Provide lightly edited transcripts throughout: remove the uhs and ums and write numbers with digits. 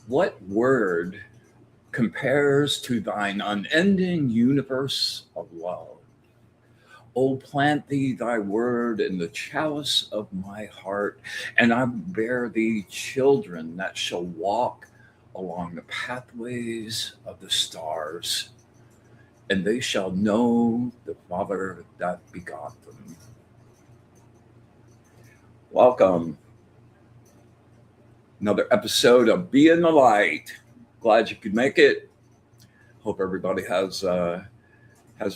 What word compares to thine unending universe of love? O plant thee thy word in the chalice of my heart, and I bear thee children that shall walk along the pathways of the stars, and they shall know the Father that begot them. Welcome. Another episode of Be in the Light. Glad you could make it. Hope everybody has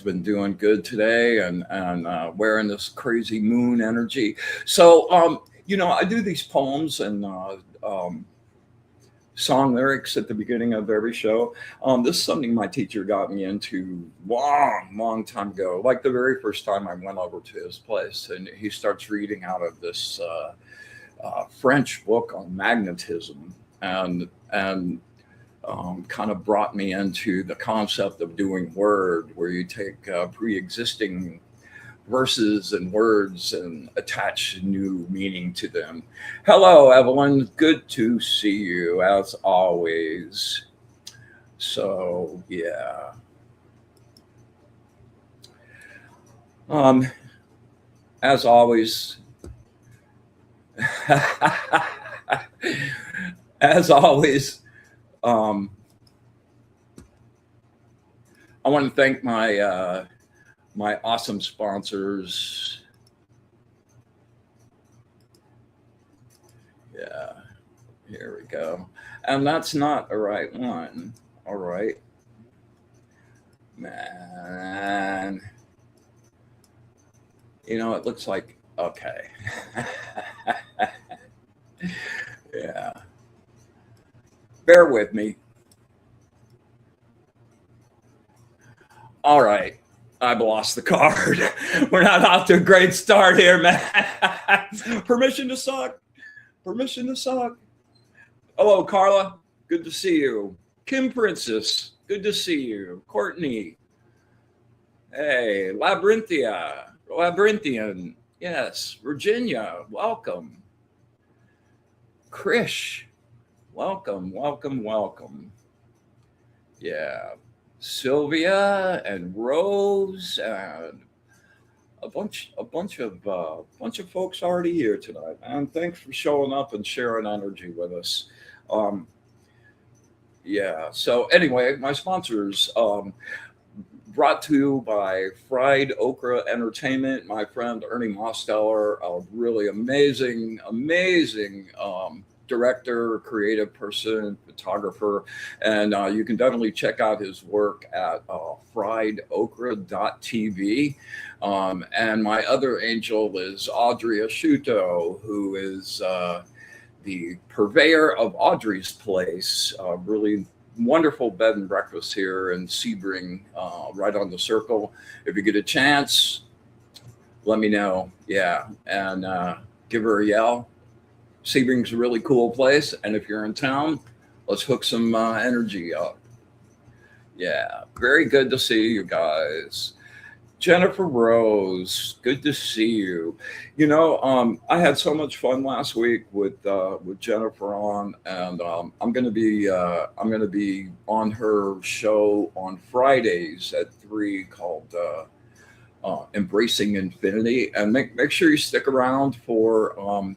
been doing good today and wearing this crazy moon energy. So I do these poems and song lyrics at the beginning of every show. This is something my teacher got me into long time ago. Like the very first time I went over to his place, and he starts reading out of this French book on magnetism, and kind of brought me into the concept of doing word, where you take pre-existing verses and words and attach new meaning to them. Hello, Evelyn. Good to see you as always. So yeah. As always, as always, I want to thank my awesome sponsors. Yeah, here we go. And that's not the right one. All right, man. It looks like, okay. Yeah. Bear with me. All right. I've lost the card. We're not off to a great start here, man. Permission to suck. Permission to suck. Hello, Carla. Good to see you. Kim Princess. Good to see you. Courtney. Hey, Labyrinthian. Yes. Virginia. Welcome. Krish. Welcome. Yeah. Sylvia and Rose and a bunch of folks already here tonight, man. Thanks for showing up and sharing energy with us. Yeah. So anyway, my sponsors, brought to you by Fried Okra Entertainment. My friend Ernie Mosteller, a really amazing director, creative person, photographer, and you can definitely check out his work at friedokra.tv. And my other angel is Audrey Asciutto, who is the purveyor of Audrey's Place, really wonderful bed and breakfast here in Sebring, right on the circle. If you get a chance, let me know. Yeah, and give her a yell. Sebring's a really cool place, and if you're in town, let's hook some energy up. Yeah, very good to see you guys. Jennifer Rose, good to see you. I had so much fun last week with Jennifer on, and I'm gonna be on her show on Fridays at 3 called Embracing Infinity, and make sure you stick around for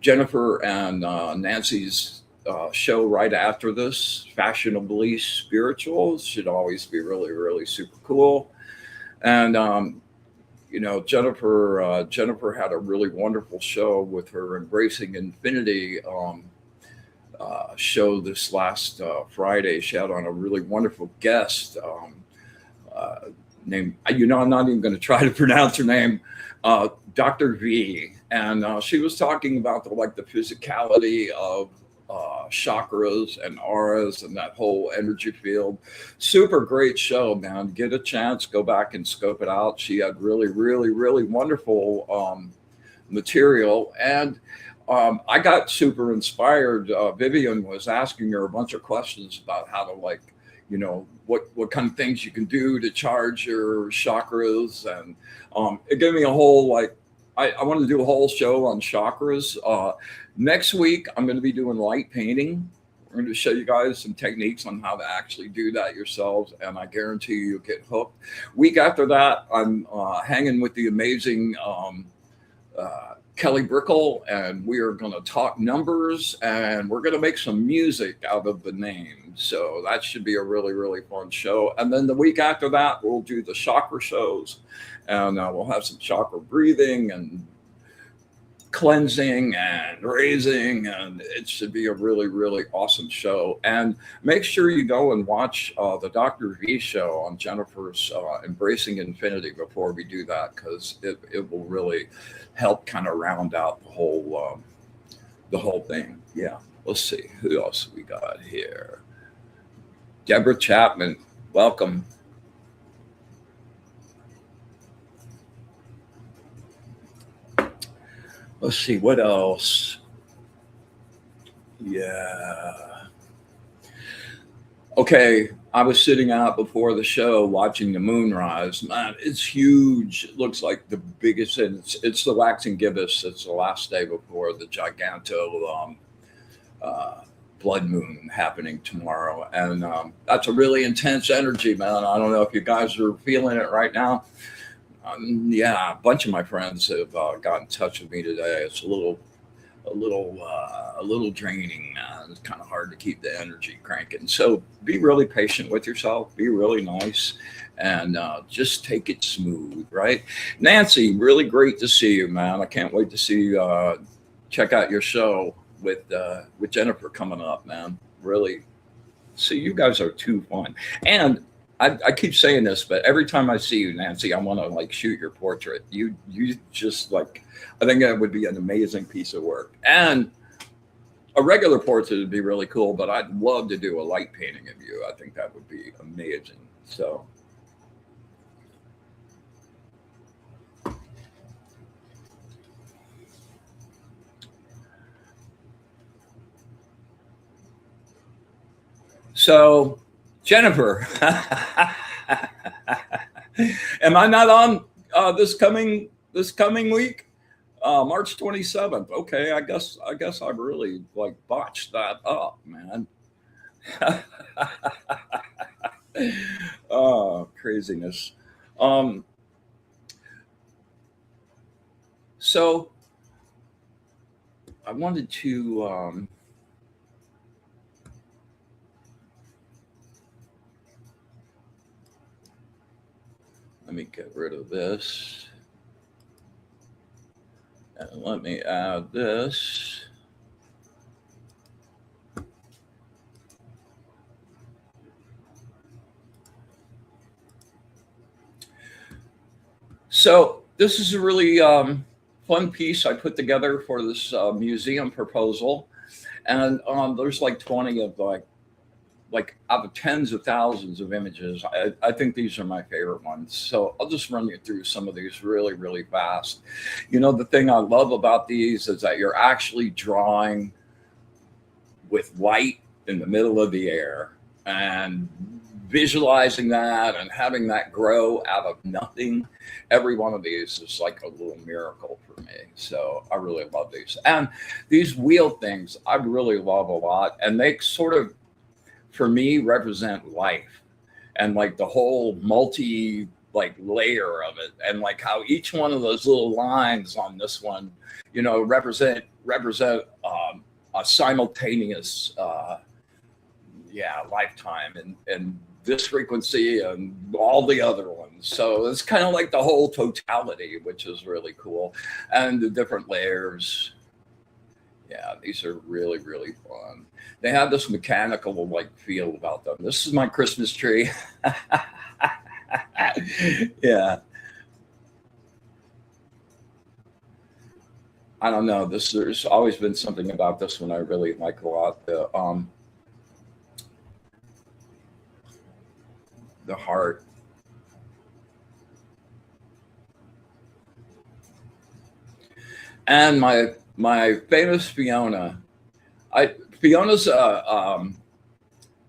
Jennifer and Nancy's show right after this. Fashionably Spiritual should always be really super cool. And Jennifer had a really wonderful show with her Embracing Infinity show this last Friday. She had on a really wonderful guest uh, named, I'm not even going to try to pronounce her name, Dr. V. And she was talking about the physicality of chakras and auras and that whole energy field. Super great show, man. Get a chance, go back and scope it out. She had really, really, really wonderful material. And I got super inspired. Vivian was asking her a bunch of questions about how to what kind of things you can do to charge your chakras, and it gave me a whole I want to do a whole show on chakras. Next week I'm going to be doing light painting. We're going to show you guys some techniques on how to actually do that yourselves, and I guarantee you'll get hooked. Week after that, I'm hanging with the amazing Kelly Brickle, and we are going to talk numbers, and we're going to make some music out of the name. So that should be a really, really fun show. And then the week after that, we'll do the chakra shows, and we'll have some chakra breathing and cleansing and raising, and it should be a really, really awesome show. And make sure you go and watch the Dr. V show on Jennifer's Embracing Infinity before we do that, because it will really help kind of round out the whole thing. Yeah, let's see who else we got here. Deborah Chapman, welcome. Let's see what else. Yeah. Okay, I was sitting out before the show watching the moon rise. Man, it's huge. It looks like the biggest. It's the waxing gibbous. It's the last day before the giganto blood moon happening tomorrow, and that's a really intense energy, man. I don't know if you guys are feeling it right now. Yeah, a bunch of my friends have got in touch with me today. It's a little draining. It's kind of hard to keep the energy cranking. So be really patient with yourself. Be really nice, and just take it smooth, right? Nancy, really great to see you, man. I can't wait to see you. Check out your show with Jennifer coming up, man. Really, see, you guys are too fun. And I keep saying this, but every time I see you, Nancy, I want to shoot your portrait. You just I think that would be an amazing piece of work. And a regular portrait would be really cool, but I'd love to do a light painting of you. I think that would be amazing. So Jennifer, am I not on this coming week? March 27th. Okay, I guess I really botched that up, man. Oh, craziness. So I wanted to let me get rid of this. And let me add this. So this is a really fun piece I put together for this museum proposal. And there's 20 of out of tens of thousands of images. I think these are my favorite ones. So I'll just run you through some of these really, really fast. The thing I love about these is that you're actually drawing with light in the middle of the air and visualizing that and having that grow out of nothing. Every one of these is like a little miracle for me. So I really love these. And these wheel things, I really love a lot. And they sort of, for me, represent life and the whole multi layer of it, and how each one of those little lines on this one represent a simultaneous lifetime, and this frequency and all the other ones. So it's kind of like the whole totality, which is really cool. And the different layers. Yeah, these are really, really fun. They have this mechanical like feel about them. This is my Christmas tree. Yeah, I don't know. This There's always been something about this one I really like a lot. The heart. And my famous Fiona. I Fiona's a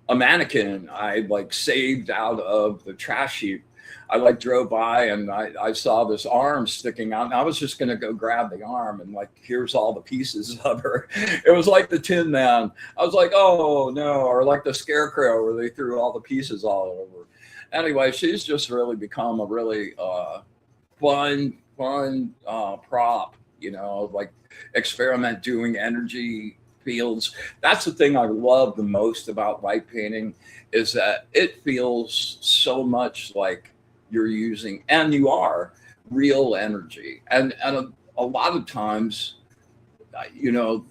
mannequin I like saved out of the trash heap. I like drove by and I saw this arm sticking out, and I was just gonna go grab the arm and like here's all the pieces of her. It was like the Tin Man. I was like, oh no, or like the Scarecrow where they threw all the pieces all over. Anyway, she's just really become a really fun prop, like experiment doing energy fields. That's the thing I love the most about light painting is that it feels so much like you're using, and you are, real energy. And a lot of times,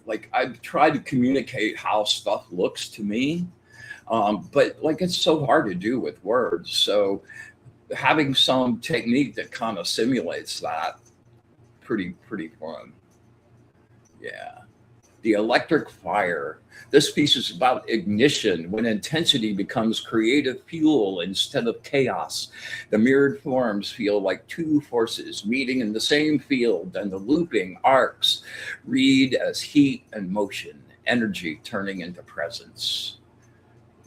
like I try to communicate how stuff looks to me, but like it's so hard to do with words. So having some technique that kind of simulates that, pretty fun. Yeah. The electric fire. This piece is about ignition when intensity becomes creative fuel instead of chaos. The mirrored forms feel like two forces meeting in the same field, and the looping arcs read as heat and motion, energy turning into presence.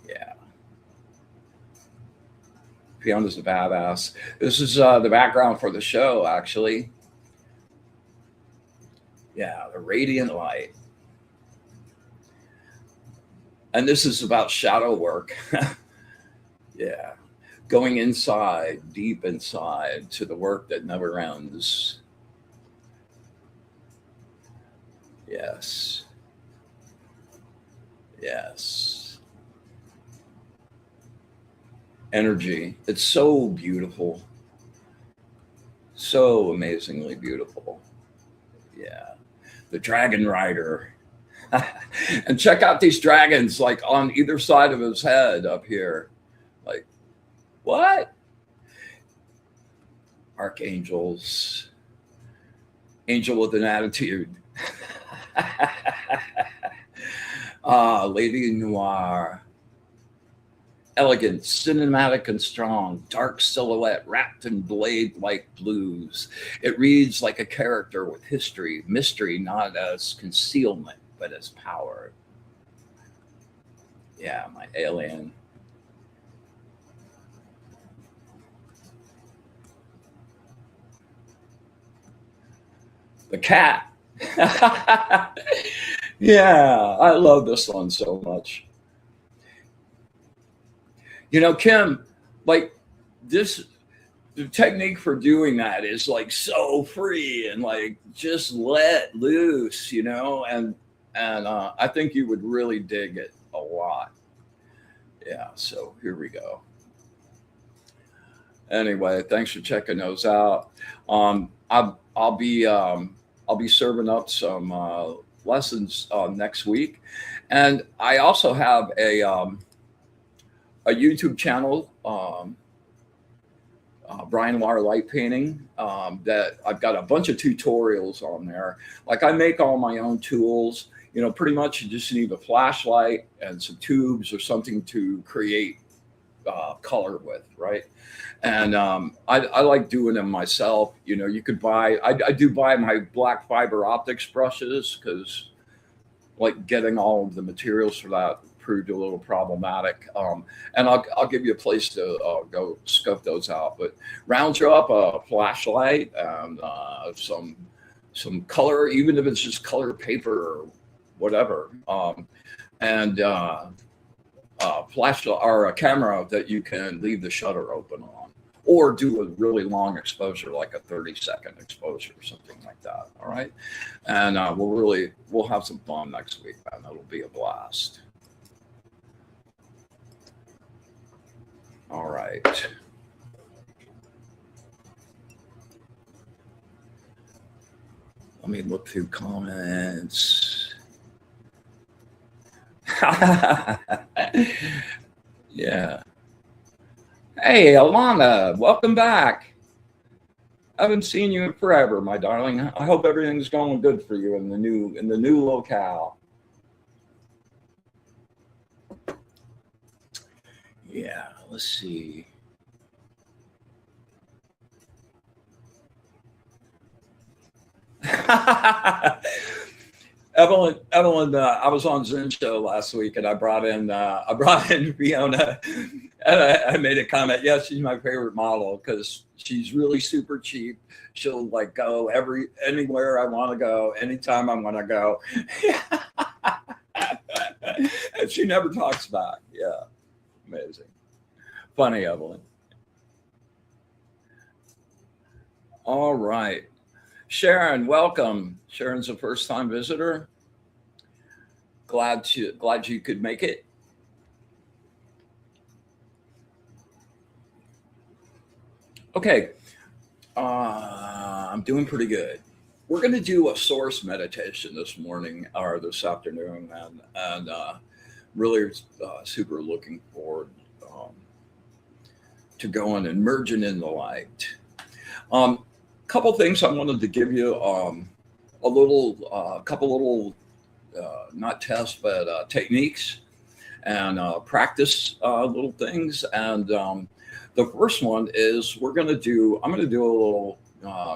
Yeah, Fiona's a badass. This is the background for the show, actually. Yeah, the radiant light. And this is about shadow work. Yeah. Going inside, deep inside, to the work that never ends. Yes. Yes. Energy. It's so beautiful. So amazingly beautiful. Yeah. The Dragon Rider. And check out these dragons like on either side of his head up here. Like, what? Archangels. Angel with an attitude. Lady Noir. Elegant, cinematic, and strong, dark silhouette wrapped in blade like blues. It reads like a character with history, mystery, not as concealment, but as power. Yeah, my alien. The cat. Yeah, I love this one so much. Kim, like this, the technique for doing that is like so free and like just let loose, and I think you would really dig it a lot. Yeah, so here we go. Anyway, thanks for checking those out. I'll be serving up some lessons next week, and I also have a YouTube channel, Brian Lar Light Painting, that I've got a bunch of tutorials on there. Like I make all my own tools. Pretty much you just need a flashlight and some tubes or something to create color with, right? And I like doing them myself. You could buy, I do buy my black fiber optics brushes because like getting all of the materials for that proved a little problematic. And I'll give you a place to go scope those out. But round you up a flashlight and some color, even if it's just colored paper or whatever, and flash or a camera that you can leave the shutter open on, or do a really long exposure, like a 30-second exposure or something like that. All right, and we'll have some fun next week, and it'll be a blast. All right. me look through comments. Yeah. Hey, Alana, welcome back. I haven't seen you in forever, my darling. I hope everything's going good for you in the new locale. Yeah, let's see. Evelyn, I was on Zoom show last week, and I brought in Fiona, and I made a comment. Yes, she's my favorite model because she's really super cheap. She'll like go anywhere I want to go, anytime I want to go, and she never talks back. Yeah, amazing, funny Evelyn. All right, Sharon, welcome. Sharon's a first-time visitor. Glad you could make it. Okay, I'm doing pretty good. We're going to do a source meditation this morning or this afternoon, and really super looking forward um, to going and merging in the light. Couple things I wanted to give you couple little not tests but techniques and practice little things. And the first one is I'm going to do a little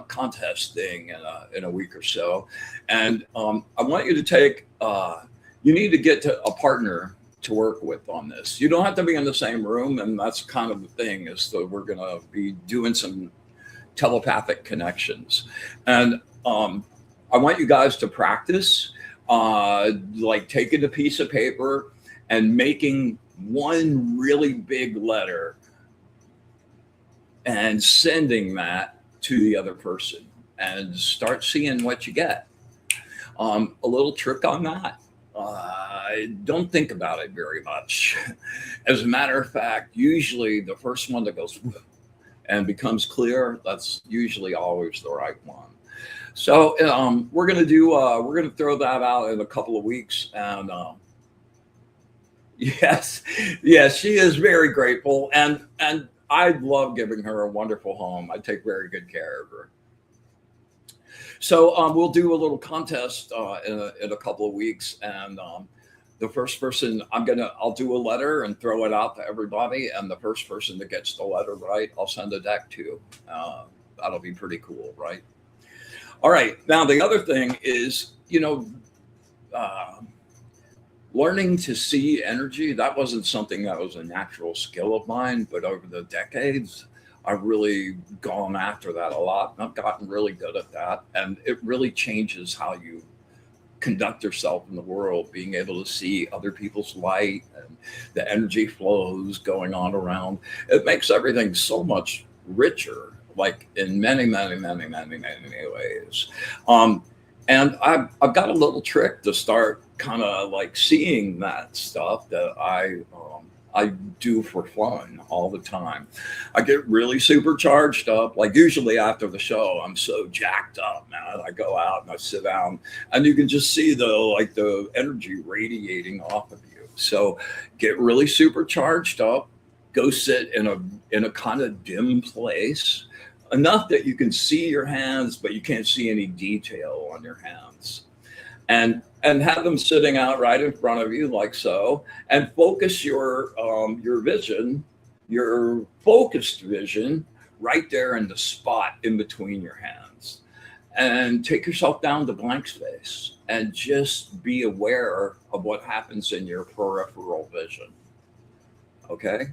contest thing in a week or so, and I want you to take. You need to get to a partner to work with on this. You don't have to be in the same room, and that's kind of the thing. Is that we're going to be doing some telepathic connections, and I want you guys to practice, like taking a piece of paper and making one really big letter and sending that to the other person and start seeing what you get. A little trick on that. Don't think about it very much. As a matter of fact, usually the first one that goes and becomes clear, that's usually always the right one. So we're gonna throw that out in a couple of weeks, and yes, yes, she is very grateful, and I love giving her a wonderful home. I take very good care of her. So we'll do a little contest in a couple of weeks, and the first person I'll do a letter and throw it out to everybody, and the first person that gets the letter right, I'll send a deck to. That'll be pretty cool, right? All right. Now the other thing is, uh, learning to see energy. That wasn't something that was a natural skill of mine, but over the decades, I've really gone after that a lot. And I've gotten really good at that, and it really changes how you conduct yourself in the world, being able to see other people's light and the energy flows going on around. It makes everything so much richer, like in many, many, many, many, many ways. Um, and I've got a little trick to start kind of like seeing that stuff that I do for fun all the time. I get really super charged up. Like usually after the show, I'm so jacked up, man. I go out and I sit down, and you can just see the energy radiating off of you. So get really super charged up. Go sit in a kind of dim place, enough that you can see your hands, but you can't see any detail on your hands, and have them sitting out right in front of you like so, and focus your vision, your focused vision, right there in the spot in between your hands, and take yourself down to blank space and just be aware of what happens in your peripheral vision. Okay,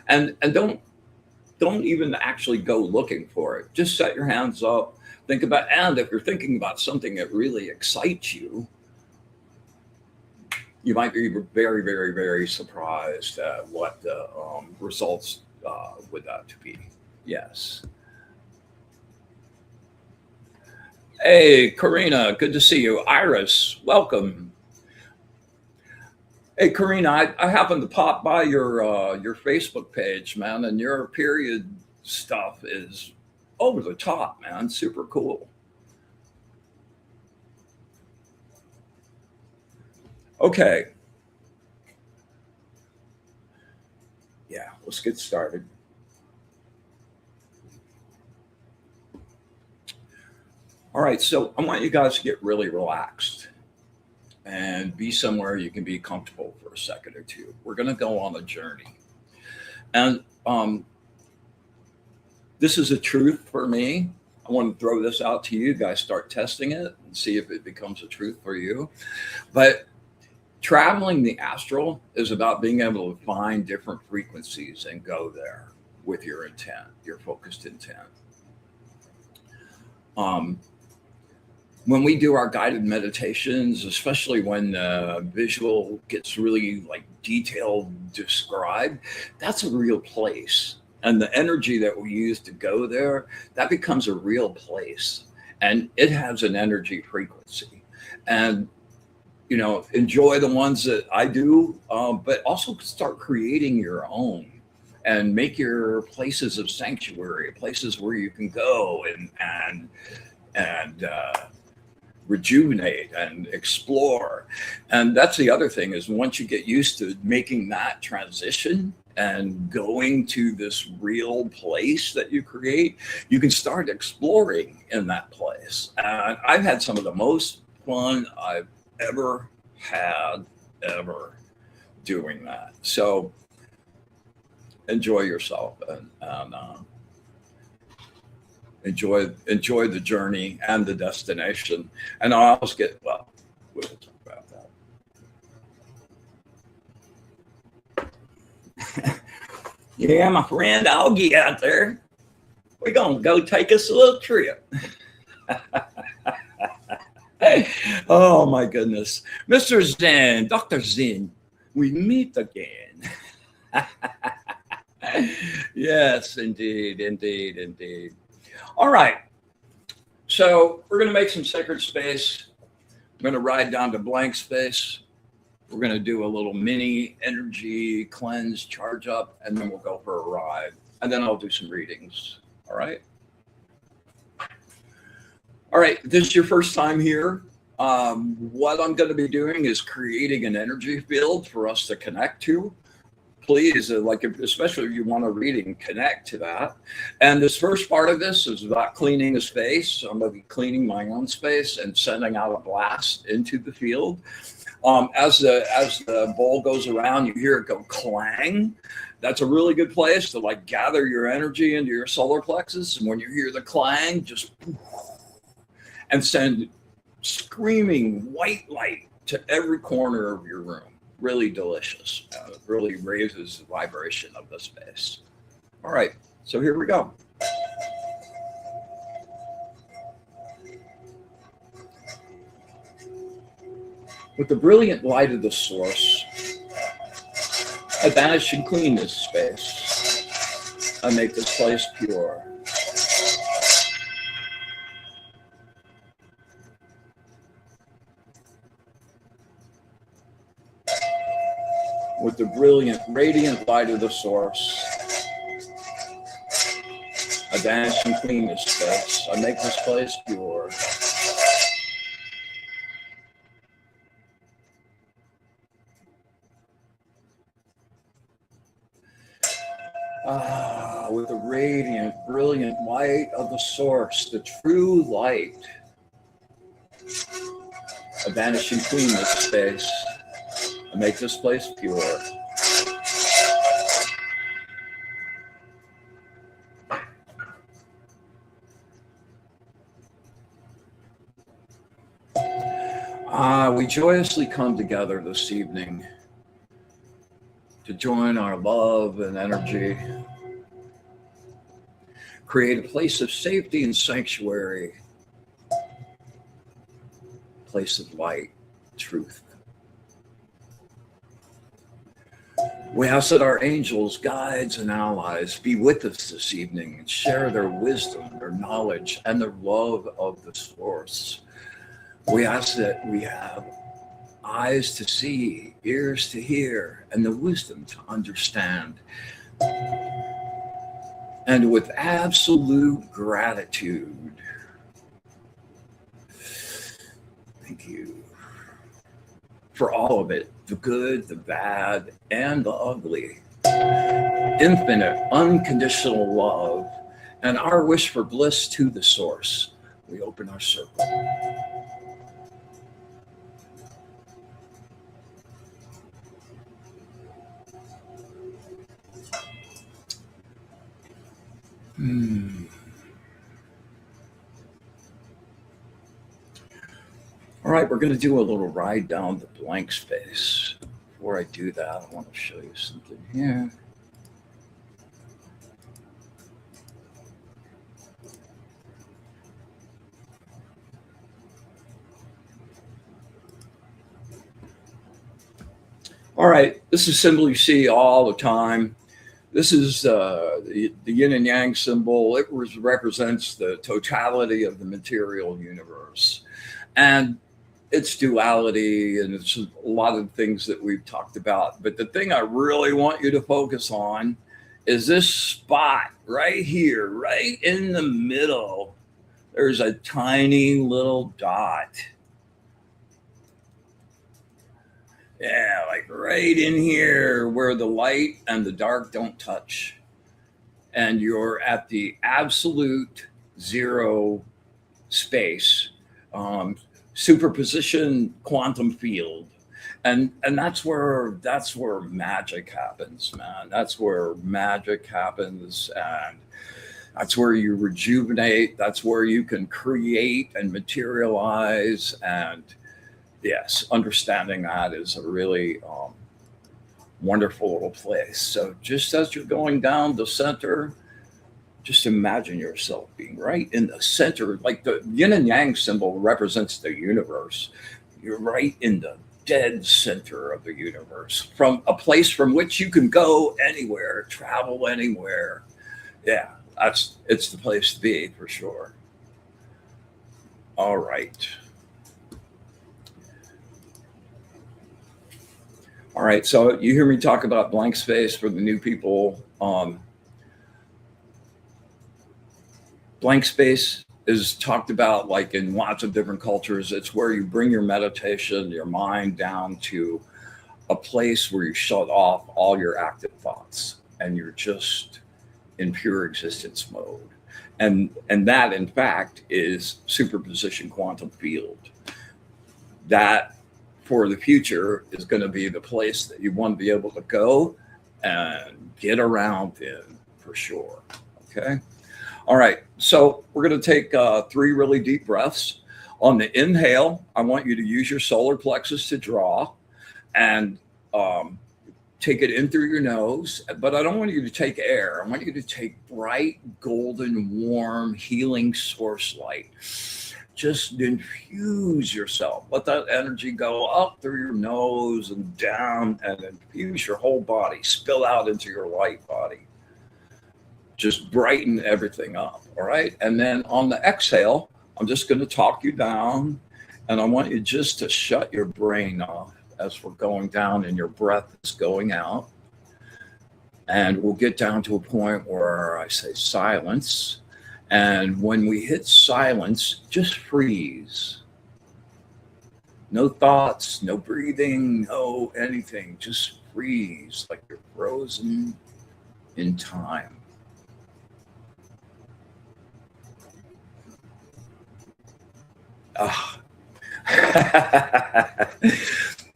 and don't even actually go looking for it. Just set your hands up, think about, and if you're thinking about something that really excites you, you might be very, very, very surprised at what the results would that to be. Yes. Hey, Karina, good to see you. Iris, welcome. Hey, Karina, I happened to pop by your Facebook page, man, and your period stuff is over the top, man. Super cool. Okay. Yeah, let's get started. All right, so I want you guys to get really relaxed and be somewhere you can be comfortable for a second or two. We're going to go on a journey. And this is a truth for me. I want to throw this out to you guys, start testing it and see if it becomes a truth for you. But traveling the astral is about being able to find different frequencies and go there with your intent, your focused intent. Um, when we do our guided meditations, especially when visual gets really like detailed described, that's a real place. And the energy that we use to go there, that becomes a real place. And it has an energy frequency. And enjoy the ones that I do, but also start creating your own and make your places of sanctuary, places where you can go and rejuvenate and explore. And that's the other thing is once you get used to making that transition and going to this real place that you create, you can start exploring in that place. And I've had some of the most fun I've ever had ever doing that. So enjoy yourself and enjoy the journey and the destination. And I always get we'll talk about that. Yeah, my friend Augie out there. We're gonna go take us a little trip. Oh my goodness. Mr. Zen, Dr. Zen, we meet again. Yes, indeed, indeed, indeed. All right. So we're going to make some sacred space. We're going to ride down to blank space. We're going to do a little mini energy cleanse, charge up, and then we'll go for a ride. And then I'll do some readings. All right. All right. This is your first time here. What I'm going to be doing is creating an energy field for us to connect to. Please, especially if you want a reading, connect to that. And this first part of this is about cleaning a space. So I'm going to be cleaning my own space and sending out a blast into the field. As the bowl goes around, you hear it go clang. That's a really good place to gather your energy into your solar plexus. And when you hear the clang, just and send screaming white light to every corner of your room. Really delicious. It really raises the vibration of the space. All right, so here we go. With the brilliant light of the source, I banish and clean this space. I make this place pure. With the brilliant, radiant light of the source, I banish and clean this space. I make this place pure. With the radiant, brilliant light of the source, the true light, I banish and clean this space. I make this place pure. We joyously come together this evening to join our love and energy, create a place of safety and sanctuary, a place of light, truth. We ask that our angels, guides, and allies be with us this evening and share their wisdom, their knowledge, and their love of the source. We ask that we have eyes to see, ears to hear, and the wisdom to understand. And with absolute gratitude, thank you for all of it, the good, the bad, and the ugly. Infinite, unconditional love, and our wish for bliss to the source. We open our circle. All right, we're going to do a little ride down the blank space. Before I do that, I want to show you something here. All right, this is a symbol you see all the time. This is the yin and yang symbol. It represents the totality of the material universe. And it's duality, and it's a lot of things that we've talked about. But the thing I really want you to focus on is this spot right here, right in the middle. There's a tiny little dot. Yeah, like right in here where the light and the dark don't touch. And you're at the absolute zero space, superposition quantum field. And that's where magic happens, man. That's where magic happens, and that's where you rejuvenate. That's where you can create and materialize. And yes, understanding that is a really wonderful little place. So just as you're going down the center, just imagine yourself being right in the center. Like the yin and yang symbol represents the universe. You're right in the dead center of the universe, from a place from which you can go anywhere, travel anywhere. Yeah, it's the place to be for sure. All right. All right, so you hear me talk about blank space for the new people. Blank space is talked about like in lots of different cultures. It's where you bring your meditation, your mind down to a place where you shut off all your active thoughts and you're just in pure existence mode. And that, in fact, is superposition quantum field. That for the future is going to be the place that you want to be able to go and get around in for sure. Okay. All right. So we're going to take 3 really deep breaths. On the inhale, I want you to use your solar plexus to draw and take it in through your nose. But I don't want you to take air. I want you to take bright, golden, warm, healing source light. Just infuse yourself. Let that energy go up through your nose and down and infuse your whole body, spill out into your light body. Just brighten everything up, all right? And then on the exhale, I'm just going to talk you down, and I want you just to shut your brain off as we're going down and your breath is going out. And we'll get down to a point where I say silence. And when we hit silence, just freeze. No thoughts, no breathing, no anything. Just freeze like you're frozen in time.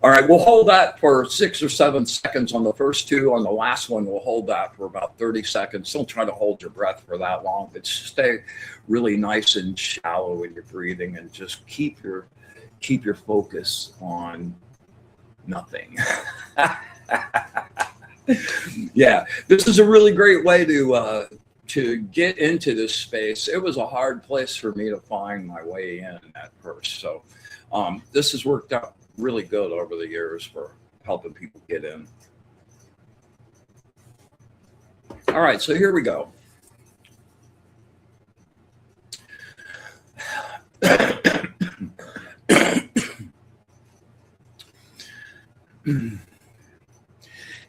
All right, we'll hold that for 6 or 7 seconds on the first 2. On the last one, we'll hold that for about 30 seconds. Don't try to hold your breath for that long, but stay really nice and shallow in your breathing, and just keep your focus on nothing. Yeah, this is a really great way to get into this space. It was a hard place for me to find my way in at first. So this has worked out really good over the years for helping people get in. All right, so here we go.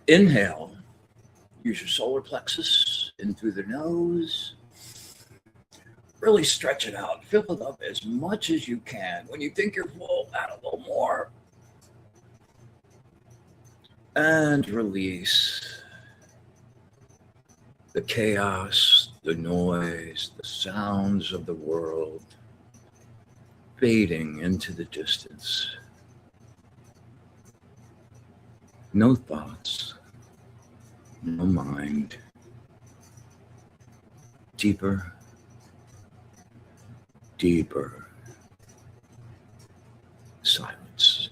Inhale, use your solar plexus in through the nose. Really stretch it out. Fill it up as much as you can. When you think you're full, add a little more. And release the chaos, the noise, the sounds of the world fading into the distance. No thoughts, no mind. Deeper, deeper silence.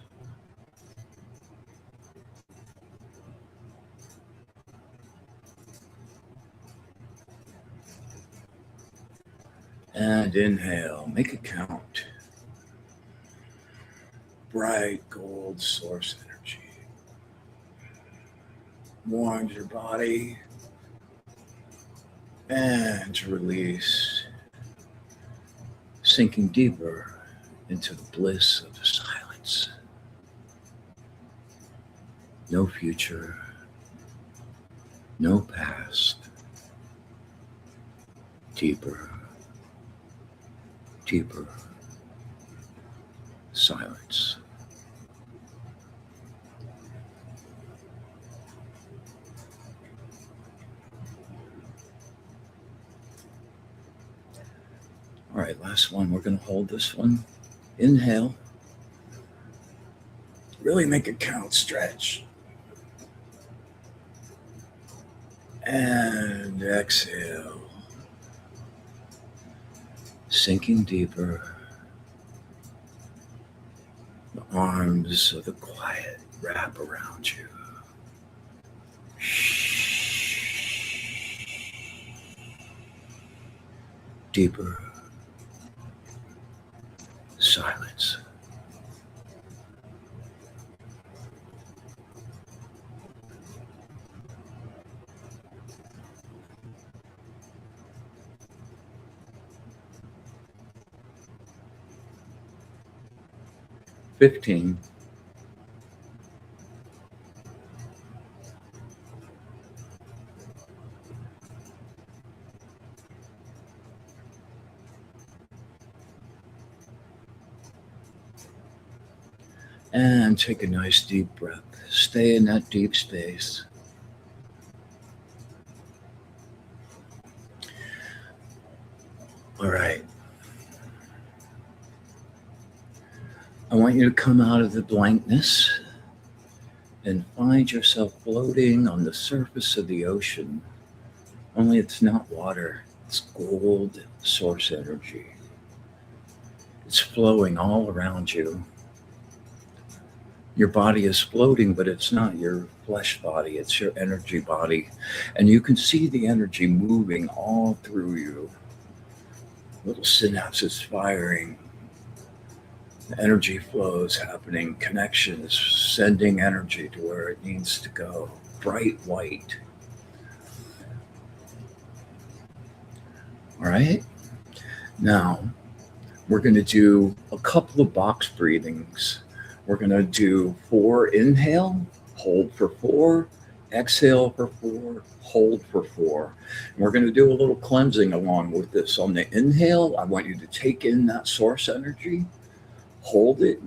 And inhale, make it count. Bright gold source energy warms your body. And release, sinking deeper into the bliss of the silence. No future, no past. Deeper, deeper silence. All right, last one. We're going to hold this one. Inhale. Really make it count. Stretch. And exhale. Sinking deeper. The arms of the quiet wrap around you. Deeper silence. $15. And take a nice deep breath. Stay in that deep space. All right. I want you to come out of the blankness and find yourself floating on the surface of the ocean. Only it's not water, it's gold source energy. It's flowing all around you. Your body is floating, but it's not your flesh body, it's your energy body. And you can see the energy moving all through you. Little synapses firing. The energy flows happening, connections, sending energy to where it needs to go. Bright white. All right. Now, we're going to do a couple of box breathings. We're going to do 4 inhale, hold for 4, exhale for 4, hold for 4. And we're going to do a little cleansing along with this. On the inhale, I want you to take in that source energy, hold it,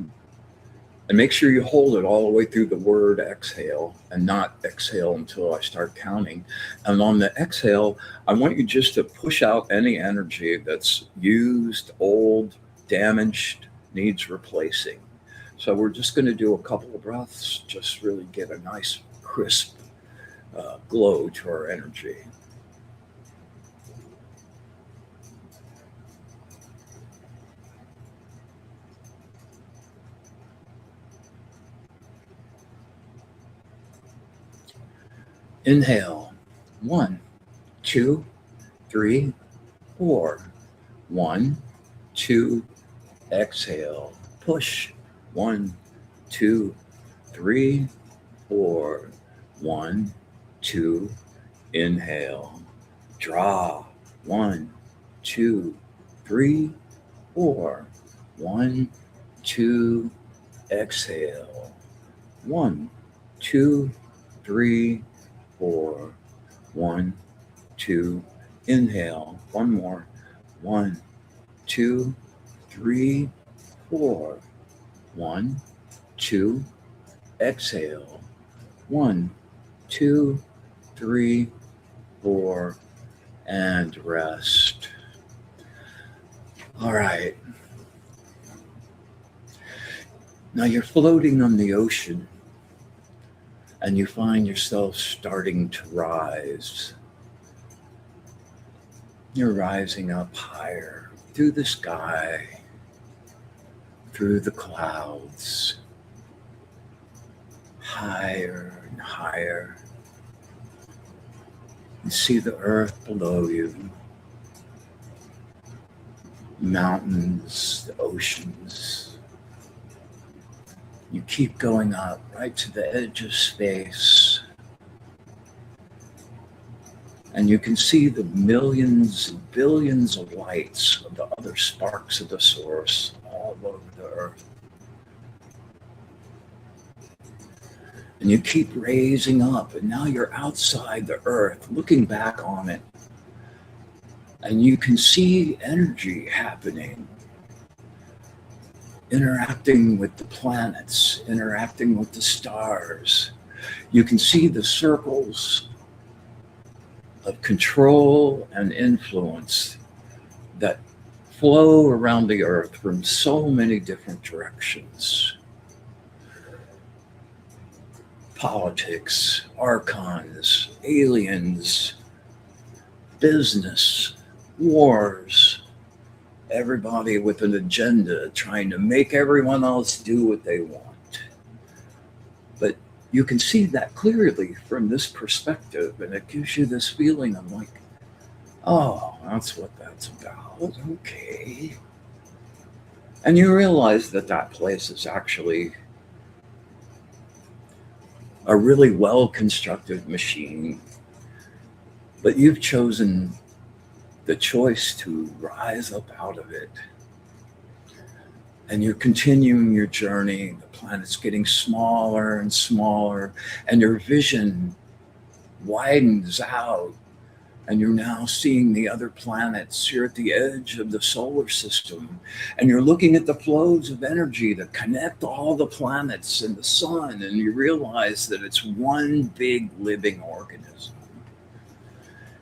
and make sure you hold it all the way through the word exhale and not exhale until I start counting. And on the exhale, I want you just to push out any energy that's used, old, damaged, needs replacing. So we're just going to do a couple of breaths, just really get a nice crisp glow to our energy. Inhale, 1, 2, 3, 4. 1, 2, exhale, push. 1, 2, 3, 4. 1, 2, inhale, draw. 1, 2, 3, 4. 1, 2, exhale. 1, 2, 3, 4. 1, 2, inhale. One more. 1, 2, 3, 4. 1, 2, exhale. 1, 2, 3, 4, and rest. All right. Now you're floating on the ocean and you find yourself starting to rise. You're rising up higher through the sky, through the clouds, higher and higher. You see the earth below you, mountains, the oceans. You keep going up right to the edge of space. And you can see the millions and billions of lights of the other sparks of the source all over the earth. And you keep raising up, and now you're outside the earth, looking back on it. And you can see energy happening, interacting with the planets, interacting with the stars. You can see the circles of control and influence that flow around the earth from so many different directions. Politics, archons, aliens, business, wars, everybody with an agenda trying to make everyone else do what they want. But you can see that clearly from this perspective, and it gives you this feeling of like, oh, that's what that's about. Okay. And you realize that that place is actually a really well-constructed machine, but you've chosen the choice to rise up out of it. And you're continuing your journey. The planet's getting smaller and smaller, and your vision widens out. And you're now seeing the other planets. You're at the edge of the solar system, and you're looking at the flows of energy that connect all the planets and the sun, and you realize that it's one big living organism.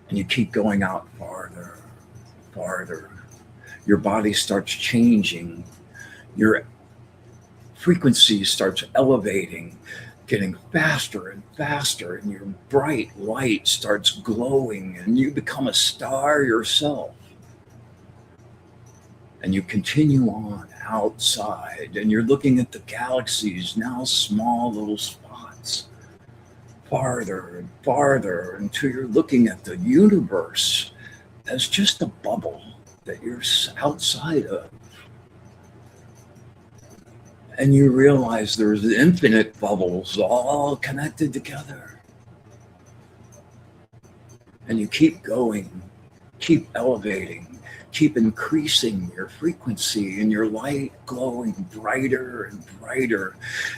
And you keep going out farther, farther. Your body starts changing. Your frequency starts elevating, getting faster and faster, and your bright light starts glowing, and you become a star yourself. And you continue on outside, and you're looking at the galaxies, now small little spots, farther and farther, until you're looking at the universe as just a bubble that you're outside of. And you realize there's infinite bubbles all connected together. And you keep going, keep elevating, keep increasing your frequency and your light glowing brighter and brighter.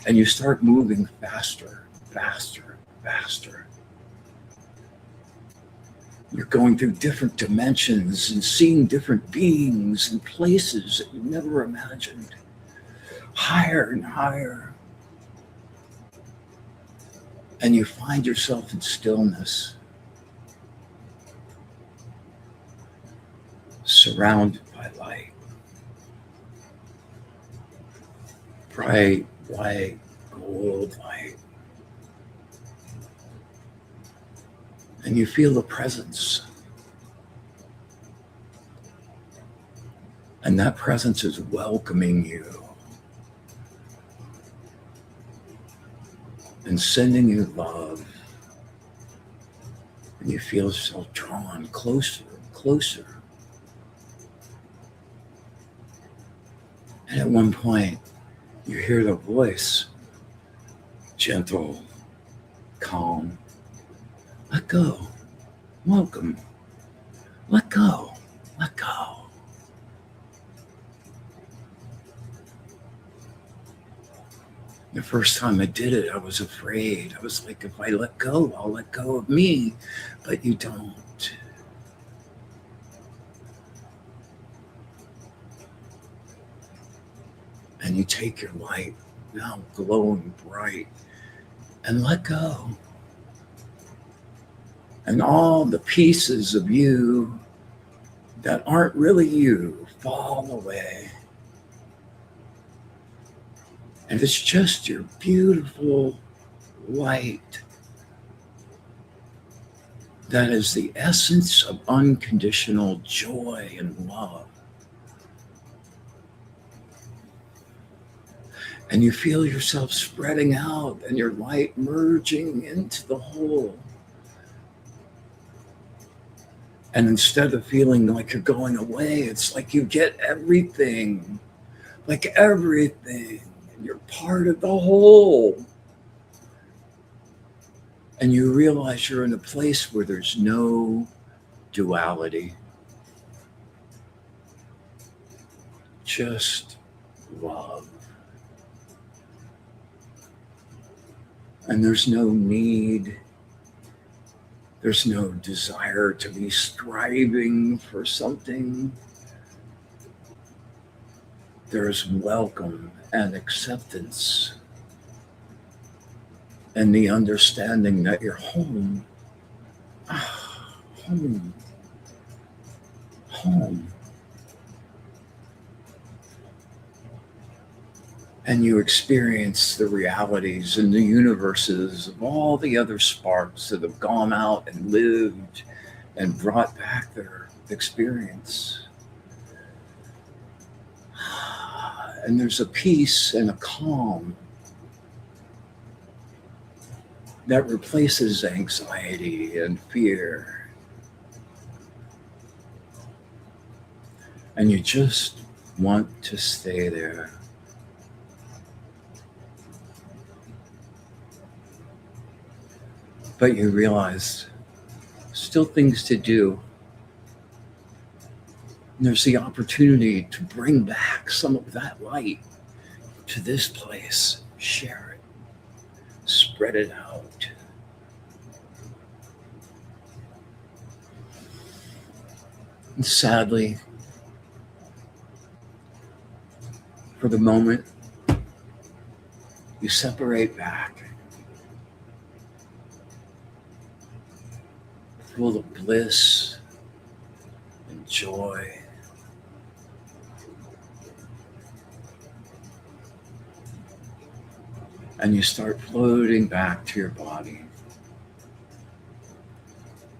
And you start moving faster, faster, faster. You're going through different dimensions and seeing different beings and places that you never imagined. Higher and higher. And you find yourself in stillness, surrounded by light. Bright, white, gold light. And you feel the presence. And that presence is welcoming you and sending you love. And you feel yourself drawn closer and closer. And at one point, you hear the voice, gentle, calm. Let go. Welcome. Let go. Let go. The first time I did it, I was afraid. I was like, if I let go, I'll let go of me. But you don't. And you take your light, now glowing bright, and let go. And all the pieces of you that aren't really you fall away. And it's just your beautiful light that is the essence of unconditional joy and love. And you feel yourself spreading out and your light merging into the whole. And instead of feeling like you're going away, it's like you get everything, like everything. And you're part of the whole. And you realize you're in a place where there's no duality, just love. And there's no need, there's no desire to be striving for something. There's welcome and acceptance and the understanding that you're home. Home. Home. And you experience the realities and the universes of all the other sparks that have gone out and lived and brought back their experience. And there's a peace and a calm that replaces anxiety and fear. And you just want to stay there. But you realize still things to do. And there's the opportunity to bring back some of that light to this place. Share it. Spread it out. And sadly, for the moment, you separate back, full of bliss and joy. And you start floating back to your body,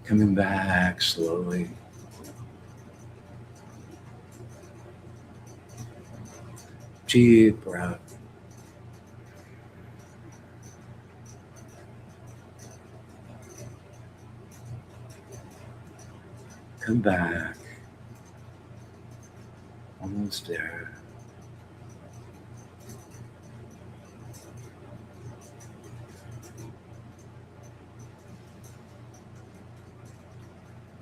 coming back slowly. Deep breath. Come back. Almost there.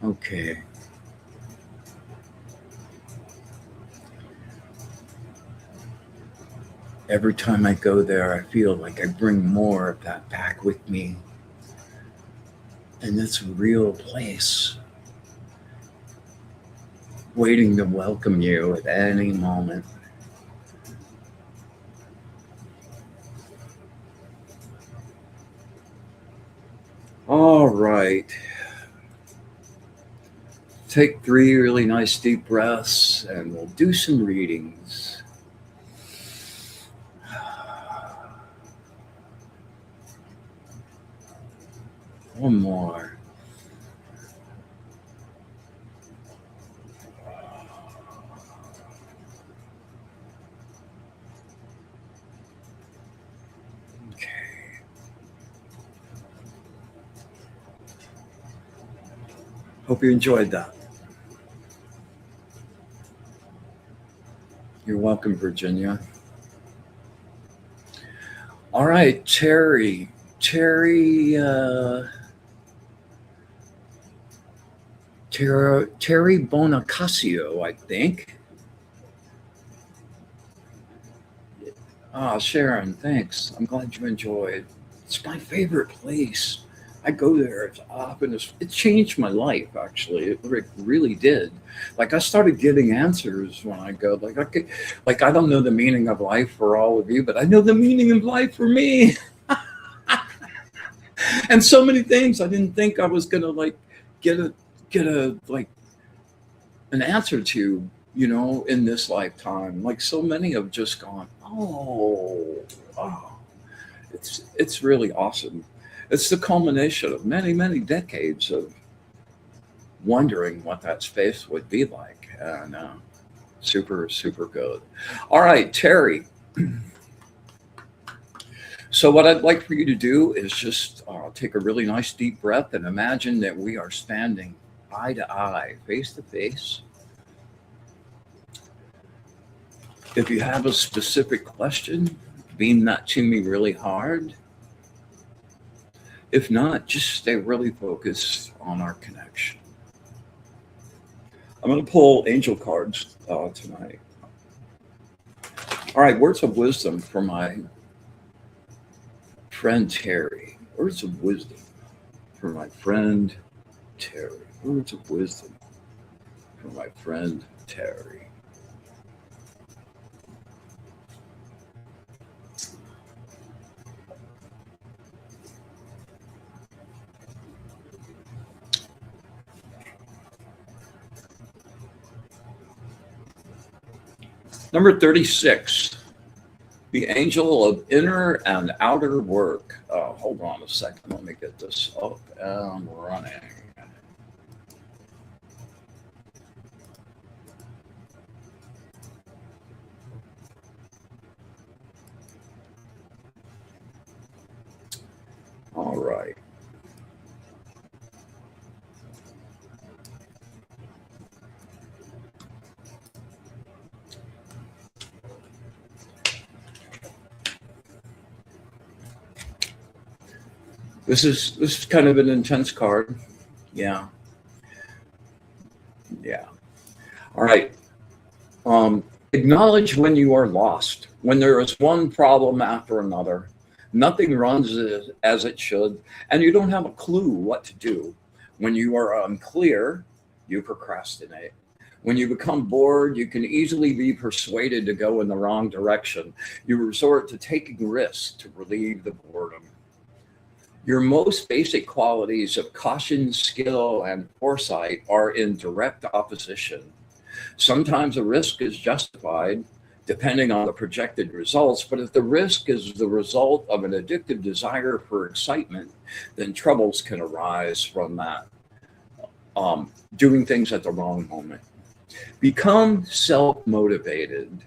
Okay. Every time I go there, I feel like I bring more of that back with me. And it's a real place waiting to welcome you at any moment. All right. Take 3 really nice deep breaths and we'll do some readings. One more. Okay. Hope you enjoyed that. You're welcome, Virginia. All right, Terry Bonacasio, I think. Sharon, thanks. I'm glad you enjoyed. It's my favorite place. I go there as often as it changed my life. Actually, it really did. Like I started getting answers when I go. Like I don't know the meaning of life for all of you, but I know the meaning of life for me. And so many things I didn't think I was gonna like get a get a like an answer to, in this lifetime. Like so many have just gone, oh, it's really awesome. It's the culmination of many, many decades of wondering what that space would be like. And super, super good. All right, Terry. So, what I'd like for you to do is just take a really nice deep breath and imagine that we are standing eye to eye, face to face. If you have a specific question, beam that to me really hard. If not, just stay really focused on our connection. I'm going to pull angel cards tonight. All right, words of wisdom for my friend Terry. Words of wisdom for my friend Terry. Words of wisdom for my friend Terry. Number 36, the angel of inner and outer work. Hold on a second. Let me get this up and running. All right. This is kind of an intense card. Yeah. Yeah. All right. Acknowledge when you are lost. When there is one problem after another, nothing runs as it should, and you don't have a clue what to do. When you are unclear, you procrastinate. When you become bored, you can easily be persuaded to go in the wrong direction. You resort to taking risks to relieve the boredom. Your most basic qualities of caution, skill, and foresight are in direct opposition. Sometimes a risk is justified depending on the projected results, but if the risk is the result of an addictive desire for excitement, then troubles can arise from that. Doing things at the wrong moment. Become self motivated.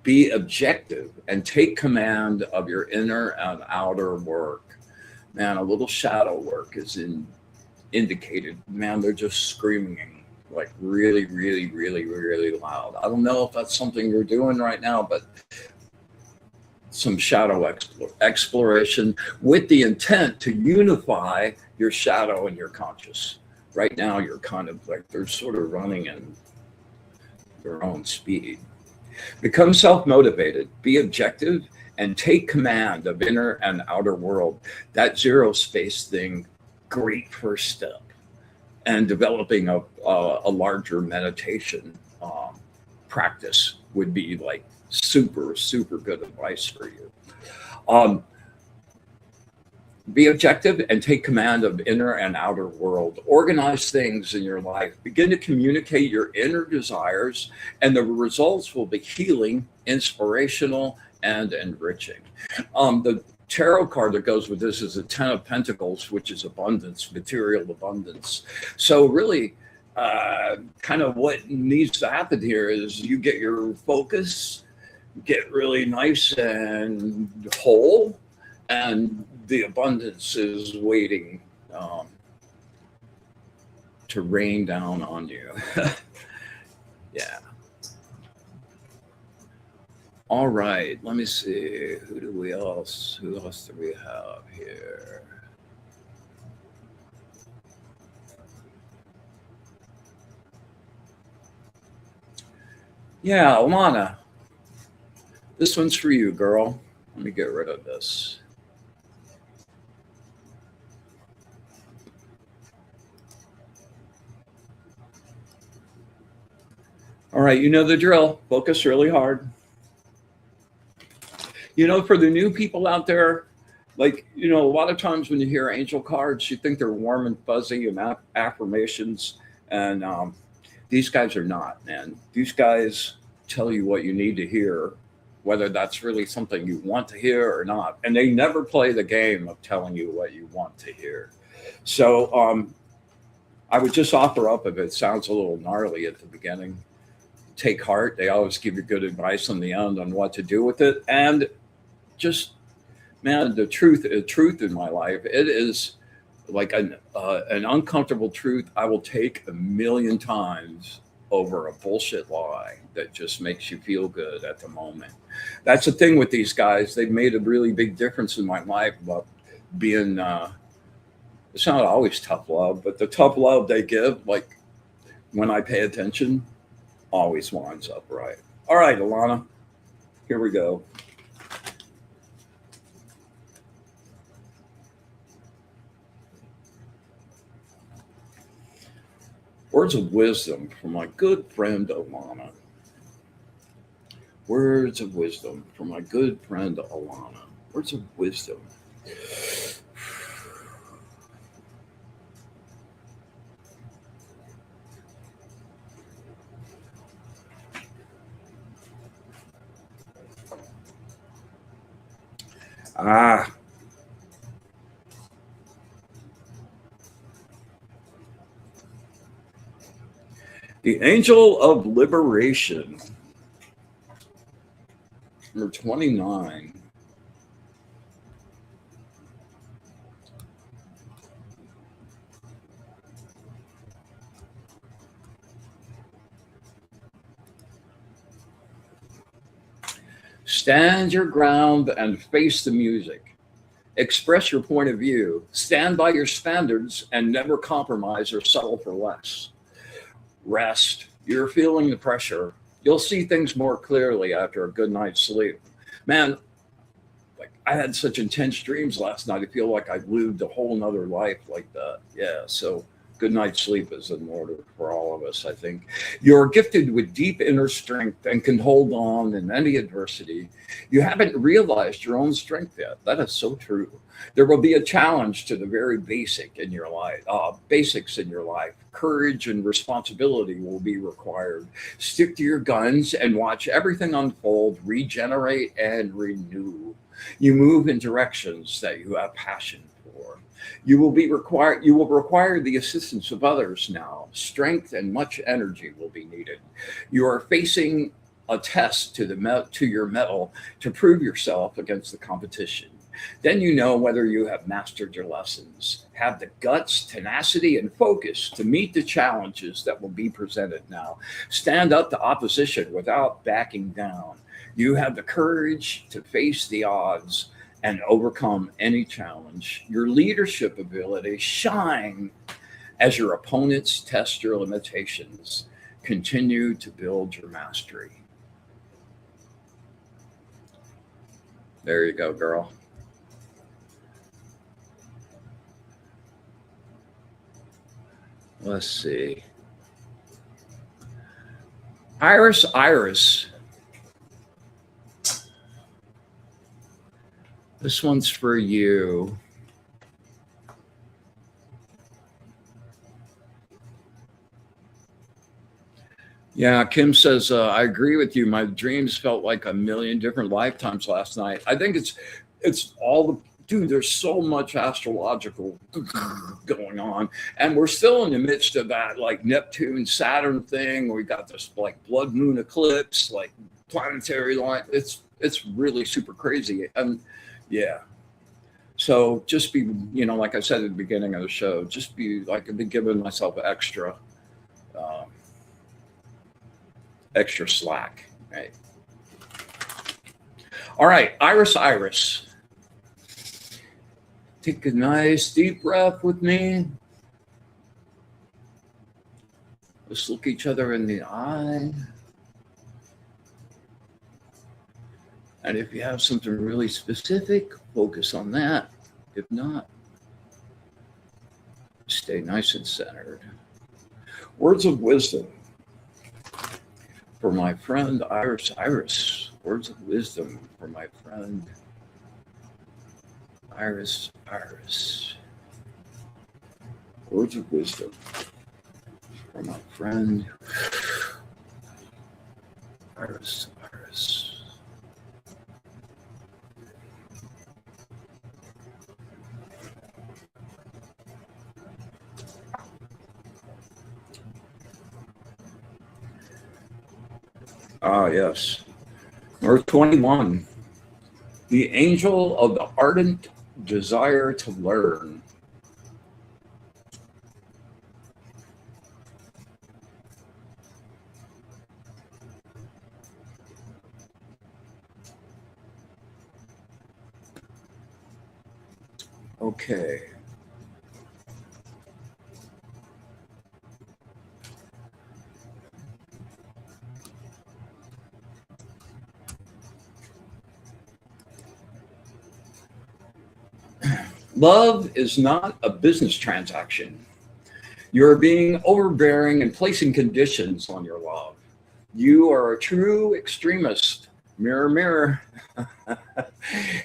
Be objective and take command of your inner and outer work. Man, a little shadow work is indicated. Man, they're just screaming like really, really, really, really loud. I don't know if that's something you're doing right now, but some shadow exploration with the intent to unify your shadow and your conscious. Right now, you're kind of like they're sort of running in their own speed. Become self-motivated, be objective, and take command of inner and outer world. That zero space thing, great first step. And developing a larger meditation practice would be like super, super good advice for you. Be objective and take command of inner and outer world. Organize things in your life. Begin to communicate your inner desires, and the results will be healing, inspirational, and enriching. The tarot card that goes with this is the Ten of Pentacles, which is abundance, material abundance. So really, kind of what needs to happen here is you get your focus, get really nice and whole, and the abundance is waiting to rain down on you. Yeah. All right. Let me see. Who else do we have here? Yeah, Alana. This one's for you, girl. Let me get rid of this. All right, you know the drill. Focus really hard. For the new people out there, Like, a lot of times when you hear angel cards, you think they're warm and fuzzy and affirmations. And these guys are not, man. These guys tell you what you need to hear, whether that's really something you want to hear or not. And they never play the game of telling you what you want to hear. So I would just offer up, if it sounds a little gnarly at the beginning, take heart. They always give you good advice in the end on what to do with it. And just, man, the truth in my life, it is like an uncomfortable truth I will take a million times over a bullshit lie that just makes you feel good at the moment. That's the thing with these guys. They've made a really big difference in my life about being, it's not always tough love, but the tough love they give, like when I pay attention, always winds up right. All right, Alana, here we go. Words of wisdom from my good friend Alana. Words of wisdom from my good friend Alana. Words of wisdom. Ah, the angel of liberation, number 29. Stand your ground and face the music. Express your point of view. Stand by your standards and never compromise or settle for less. Rest. You're feeling the pressure. You'll see things more clearly after a good night's sleep. Man, like I had such intense dreams last night. I feel like I lived a whole nother life like that. Yeah. So good night's sleep is in order for all of us, I think. You're gifted with deep inner strength and can hold on in any adversity. You haven't realized your own strength yet. That is so true. There will be a challenge to the very basics in your life. Courage and responsibility will be required. Stick to your guns and watch everything unfold, regenerate and renew. You move in directions that you have passion for. You will require the assistance of others now. Strength and much energy will be needed. You are facing a test to your mettle to prove yourself against the competition. Then you know whether you have mastered your lessons. Have the guts, tenacity, and focus to meet the challenges that will be presented now. Stand up to opposition without backing down. You have the courage to face the odds and overcome any challenge. Your leadership ability shine as your opponents test your limitations. Continue to build your mastery. There you go, girl. Let's see. Iris, this one's for you. Yeah, Kim says, I agree with you. My dreams felt like a million different lifetimes last night. I think it's all the dude, there's so much astrological going on. And we're still in the midst of that like Neptune Saturn thing. We got this like blood moon eclipse, like planetary line. It's really super crazy. And yeah. So just be, like I said at the beginning of the show, just be like I've been giving myself uh, extra slack. Right. All right, Iris. Take a nice deep breath with me. Let's look each other in the eye. And if you have something really specific, focus on that. If not, stay nice and centered. Words of wisdom for my friend Iris. Words of wisdom for my friend Iris. Words of wisdom from a friend. Iris. Ah, yes. Verse 21. The angel of the ardent desire to learn. Okay. Love is not a business transaction. You're being overbearing and placing conditions on your love. You are a true extremist. Mirror, mirror.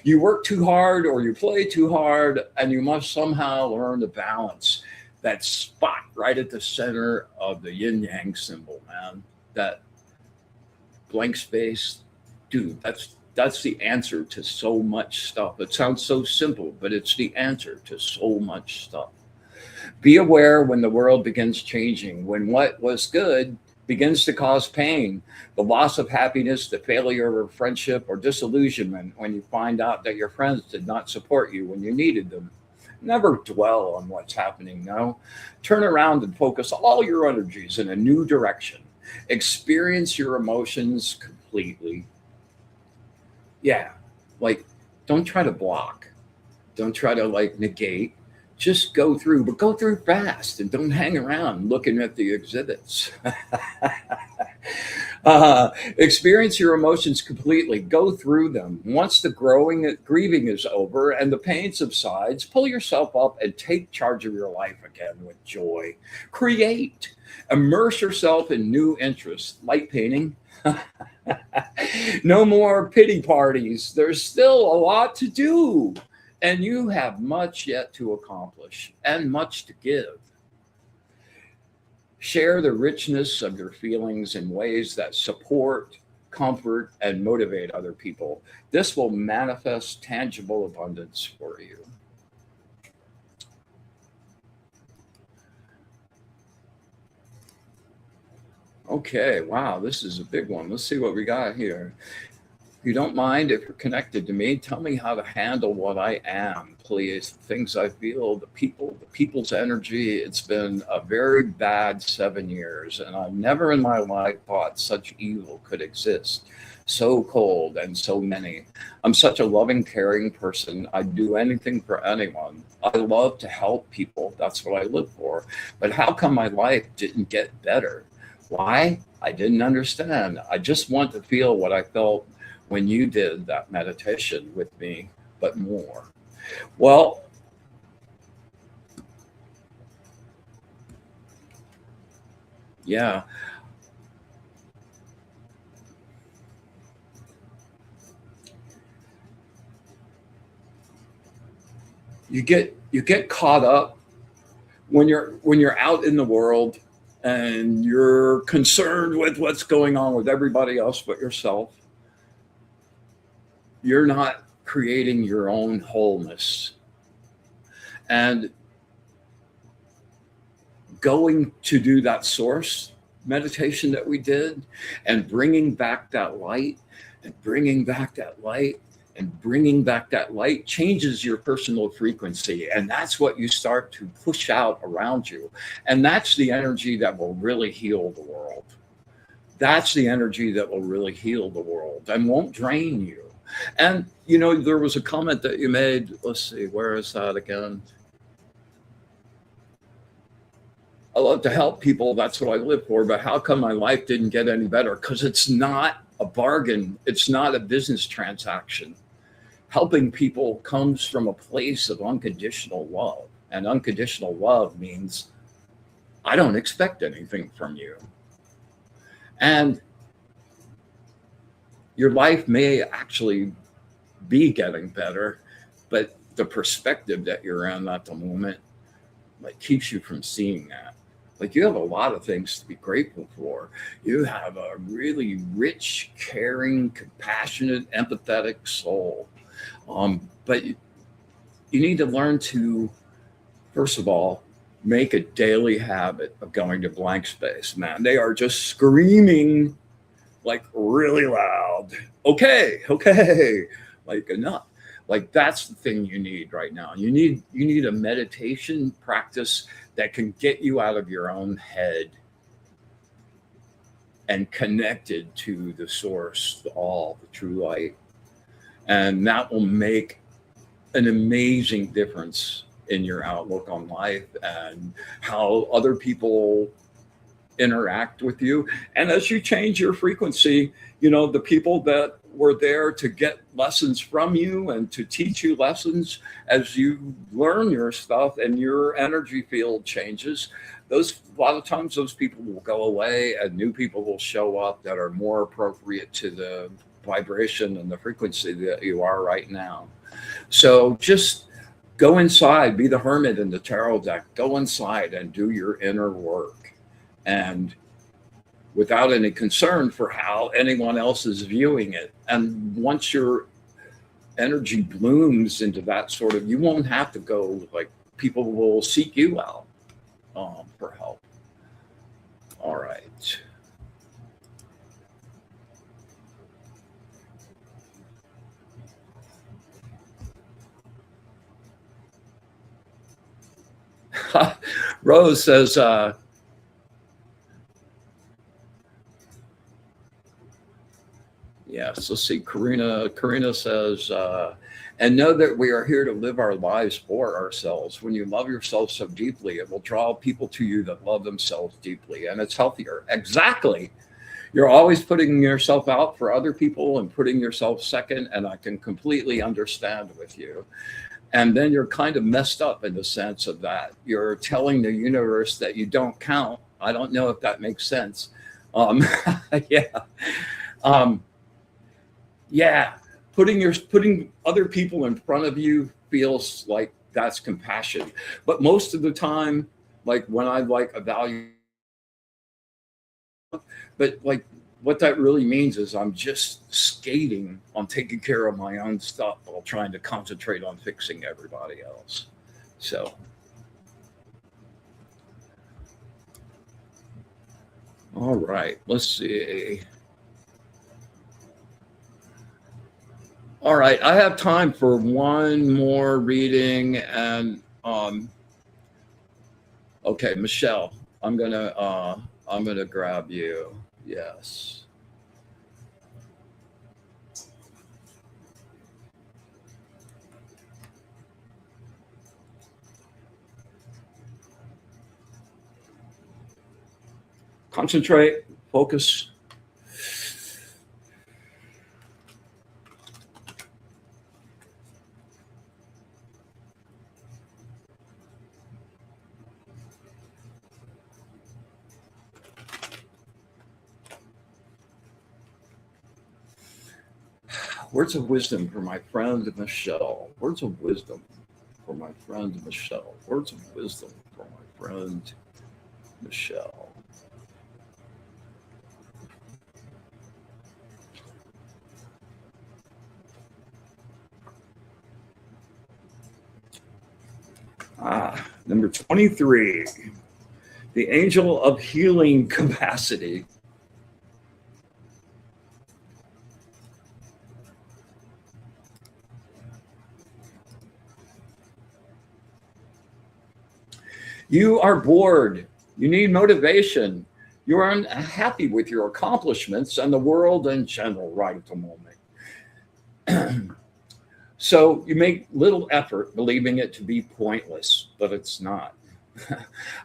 You work too hard or you play too hard, and you must somehow learn to balance that spot right at the center of the yin yang symbol, man. That blank space, dude, that's the answer to so much stuff. It sounds so simple, but it's the answer to so much stuff. Be aware when the world begins changing, when what was good begins to cause pain, the loss of happiness, the failure of a friendship, or disillusionment when you find out that your friends did not support you when you needed them. Never dwell on what's happening now. Turn around and focus all your energies in a new direction. Experience your emotions completely. Yeah, like don't try to block, don't try to like negate. Just go through, but go through fast and don't hang around looking at the exhibits. Experience your emotions completely. Go through them. Once the grieving is over and the pain subsides, pull yourself up and take charge of your life again with joy. Create. Immerse yourself in new interests, like painting. No more pity parties. There's still a lot to do, and you have much yet to accomplish and much to give. Share the richness of your feelings in ways that support, comfort, and motivate other people. This will manifest tangible abundance for you. Okay, wow, this is a big one. Let's see what we got here. If you don't mind, if you're connected to me, tell me how to handle what I am, please. The things I feel, the people's energy. It's been a very bad 7 years, and I've never in my life thought such evil could exist. So cold and so many. I'm such a loving, caring person. I'd do anything for anyone. I love to help people. That's what I live for. But how come my life didn't get better? Why? I didn't understand. I just want to feel what I felt when you did that meditation with me, but more. Well, yeah, you get caught up when you're out in the world and you're concerned with what's going on with everybody else but yourself. You're not creating your own wholeness. And going to do that source meditation that we did and bringing back that light and bringing back that light and bringing back that light changes your personal frequency. And that's what you start to push out around you. And that's the energy that will really heal the world. That's the energy that will really heal the world and won't drain you. And, there was a comment that you made. Let's see, where is that again? I love to help people. That's what I live for. But how come my life didn't get any better? Because it's not a bargain. It's not a business transaction. Helping people comes from a place of unconditional love. And unconditional love means I don't expect anything from you. And your life may actually be getting better, but the perspective that you're in at the moment, like, keeps you from seeing that. Like, you have a lot of things to be grateful for. You have a really rich, caring, compassionate, empathetic soul. But you need to learn to, first of all, make a daily habit of going to blank space. Man, they are just screaming like really loud. Okay, okay, like enough. Like, that's the thing you need right now. You need a meditation practice that can get you out of your own head and connected to the source, the all, the true light. And that will make an amazing difference in your outlook on life and how other people interact with you. And as you change your frequency, the people that were there to get lessons from you and to teach you lessons, as you learn your stuff and your energy field changes, those, a lot of times, those people will go away and new people will show up that are more appropriate to the vibration and the frequency that you are right now. So just go inside, be the hermit in the tarot deck. Go inside and do your inner work, and without any concern for how anyone else is viewing it. And once your energy blooms into that sort of, you won't have to go, like, people will seek you out for help. All right. Rose says, yes, let's see. Karina says, and know that we are here to live our lives for ourselves. When you love yourself so deeply, it will draw people to you that love themselves deeply, and it's healthier. Exactly. You're always putting yourself out for other people and putting yourself second, and I can completely understand with you. And then you're kind of messed up in the sense of that. You're telling the universe that you don't count. I don't know if that makes sense. Yeah. Yeah, putting other people in front of you feels like that's compassion. But most of the time, like, when I like evaluate, but like, what that really means is I'm just skating on taking care of my own stuff while trying to concentrate on fixing everybody else. So, all right, let's see. All right, I have time for one more reading, and okay, Michelle, I'm gonna grab you. Yes. Concentrate, focus. Words of wisdom for my friend Michelle. Words of wisdom for my friend Michelle. Words of wisdom for my friend Michelle. Number 23, the angel of healing capacity. You are bored. You need motivation. You are unhappy with your accomplishments and the world in general right at the moment. So you make little effort believing it to be pointless, but it's not.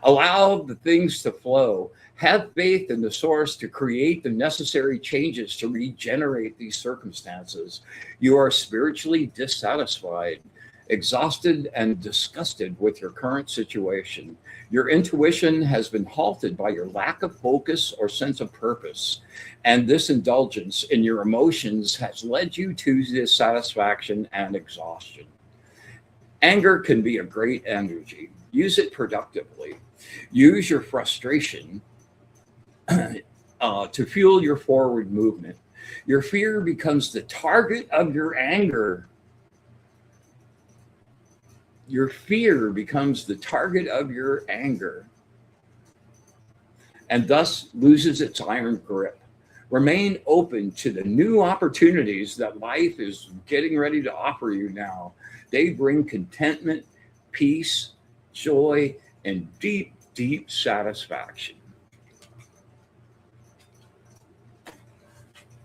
Allow the things to flow. Have faith in the source to create the necessary changes to regenerate these circumstances. You are spiritually dissatisfied, exhausted, and disgusted with your current situation. Your intuition has been halted by your lack of focus or sense of purpose. And this indulgence in your emotions has led you to dissatisfaction and exhaustion. Anger can be a great energy. Use it productively. Use your frustration to fuel your forward movement. Your fear becomes the target of your anger. Your fear becomes the target of your anger and thus loses its iron grip. Remain open to the new opportunities that life is getting ready to offer you now. They bring contentment, peace, joy, and deep, deep satisfaction.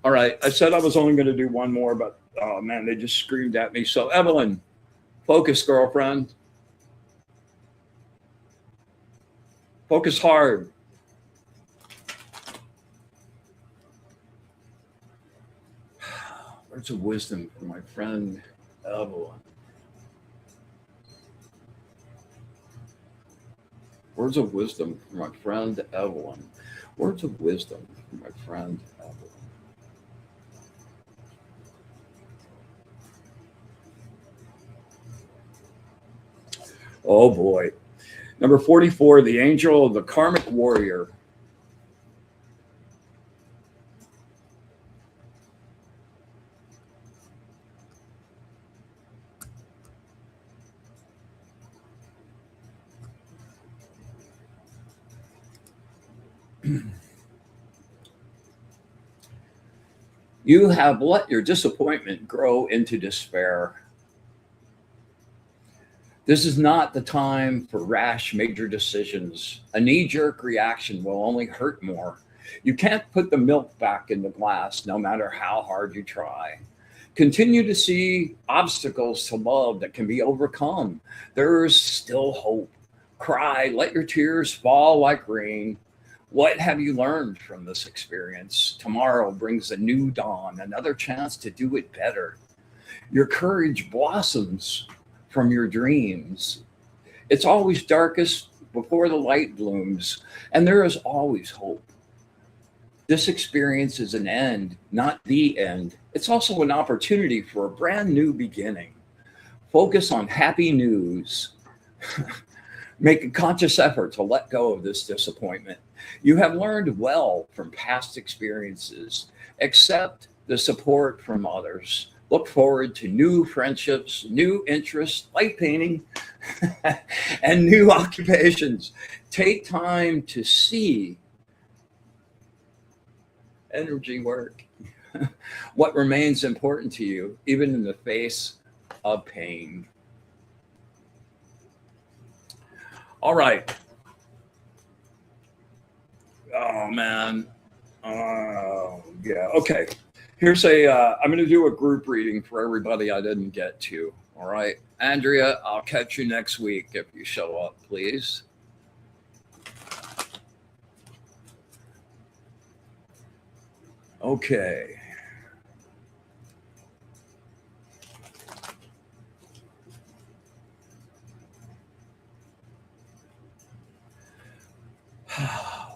All right, I said I was only going to do one more, but oh man, they just screamed at me. So, Evelyn, focus, girlfriend. Focus hard. Words of wisdom from my friend Evelyn. Words of wisdom from my friend Evelyn. Words of wisdom from my friend Evelyn. Oh boy. Number 44, the angel of the karmic warrior. You have let your disappointment grow into despair. This is not the time for rash major decisions. A knee jerk reaction will only hurt more. You can't put the milk back in the glass no matter how hard you try. Continue to see obstacles to love that can be overcome. There is still hope. Cry, let your tears fall like rain. What have you learned from this experience? Tomorrow brings a new dawn, another chance to do it better. Your courage blossoms from your dreams. It's always darkest before the light blooms, and there is always hope. This experience is an end, not the end. It's also an opportunity for a brand new beginning. Focus on happy news. Make a conscious effort to let go of this disappointment. You have learned well from past experiences. Accept the support from others. Look forward to new friendships, new interests like painting, and new occupations. Take time to see energy work. What remains important to you, even in the face of pain. All right. Oh man. Yeah. Okay. Here's I'm going to do a group reading for everybody I didn't get to. All right. Andrea, I'll catch you next week if you show up, please. Okay.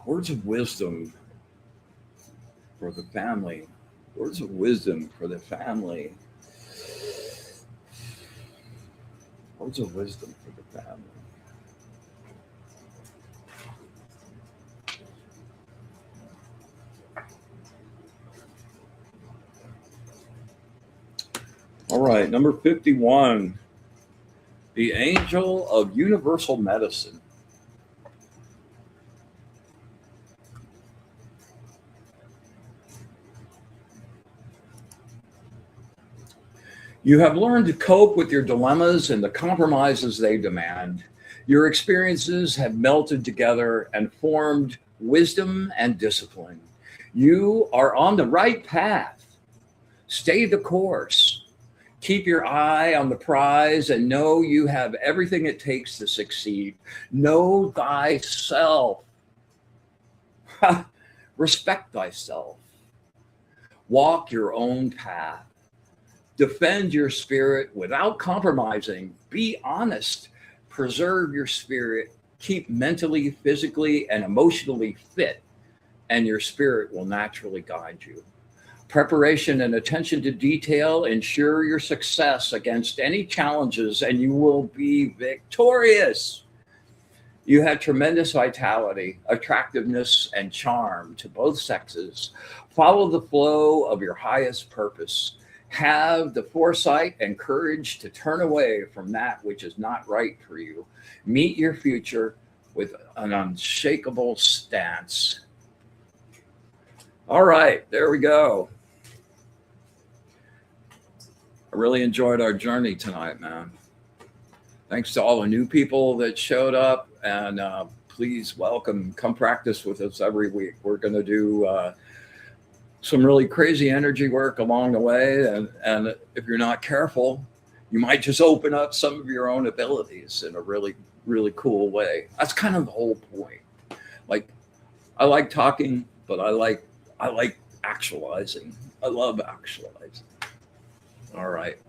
Words of wisdom for the family. Words of wisdom for the family. Words of wisdom for the family. All right, number 51, the angel of universal medicine. You have learned to cope with your dilemmas and the compromises they demand. Your experiences have melted together and formed wisdom and discipline. You are on the right path. Stay the course. Keep your eye on the prize and know you have everything it takes to succeed. Know thyself. Respect thyself. Walk your own path. Defend your spirit without compromising. Be honest. Preserve your spirit. Keep mentally, physically, and emotionally fit, and your spirit will naturally guide you. Preparation and attention to detail ensure your success against any challenges, and you will be victorious. You have tremendous vitality, attractiveness, and charm to both sexes. Follow the flow of your highest purpose. Have the foresight and courage to turn away from that which is not right for you. Meet your future with an unshakable stance. All right, there we go. I really enjoyed our journey tonight, man. Thanks to all the new people that showed up, and please come practice with us every week. We're going to do some really crazy energy work along the way, and if you're not careful, you might just open up some of your own abilities in a really, really cool way. That's kind of the whole point. Like, I like talking, but I like actualizing. I love actualizing. All right.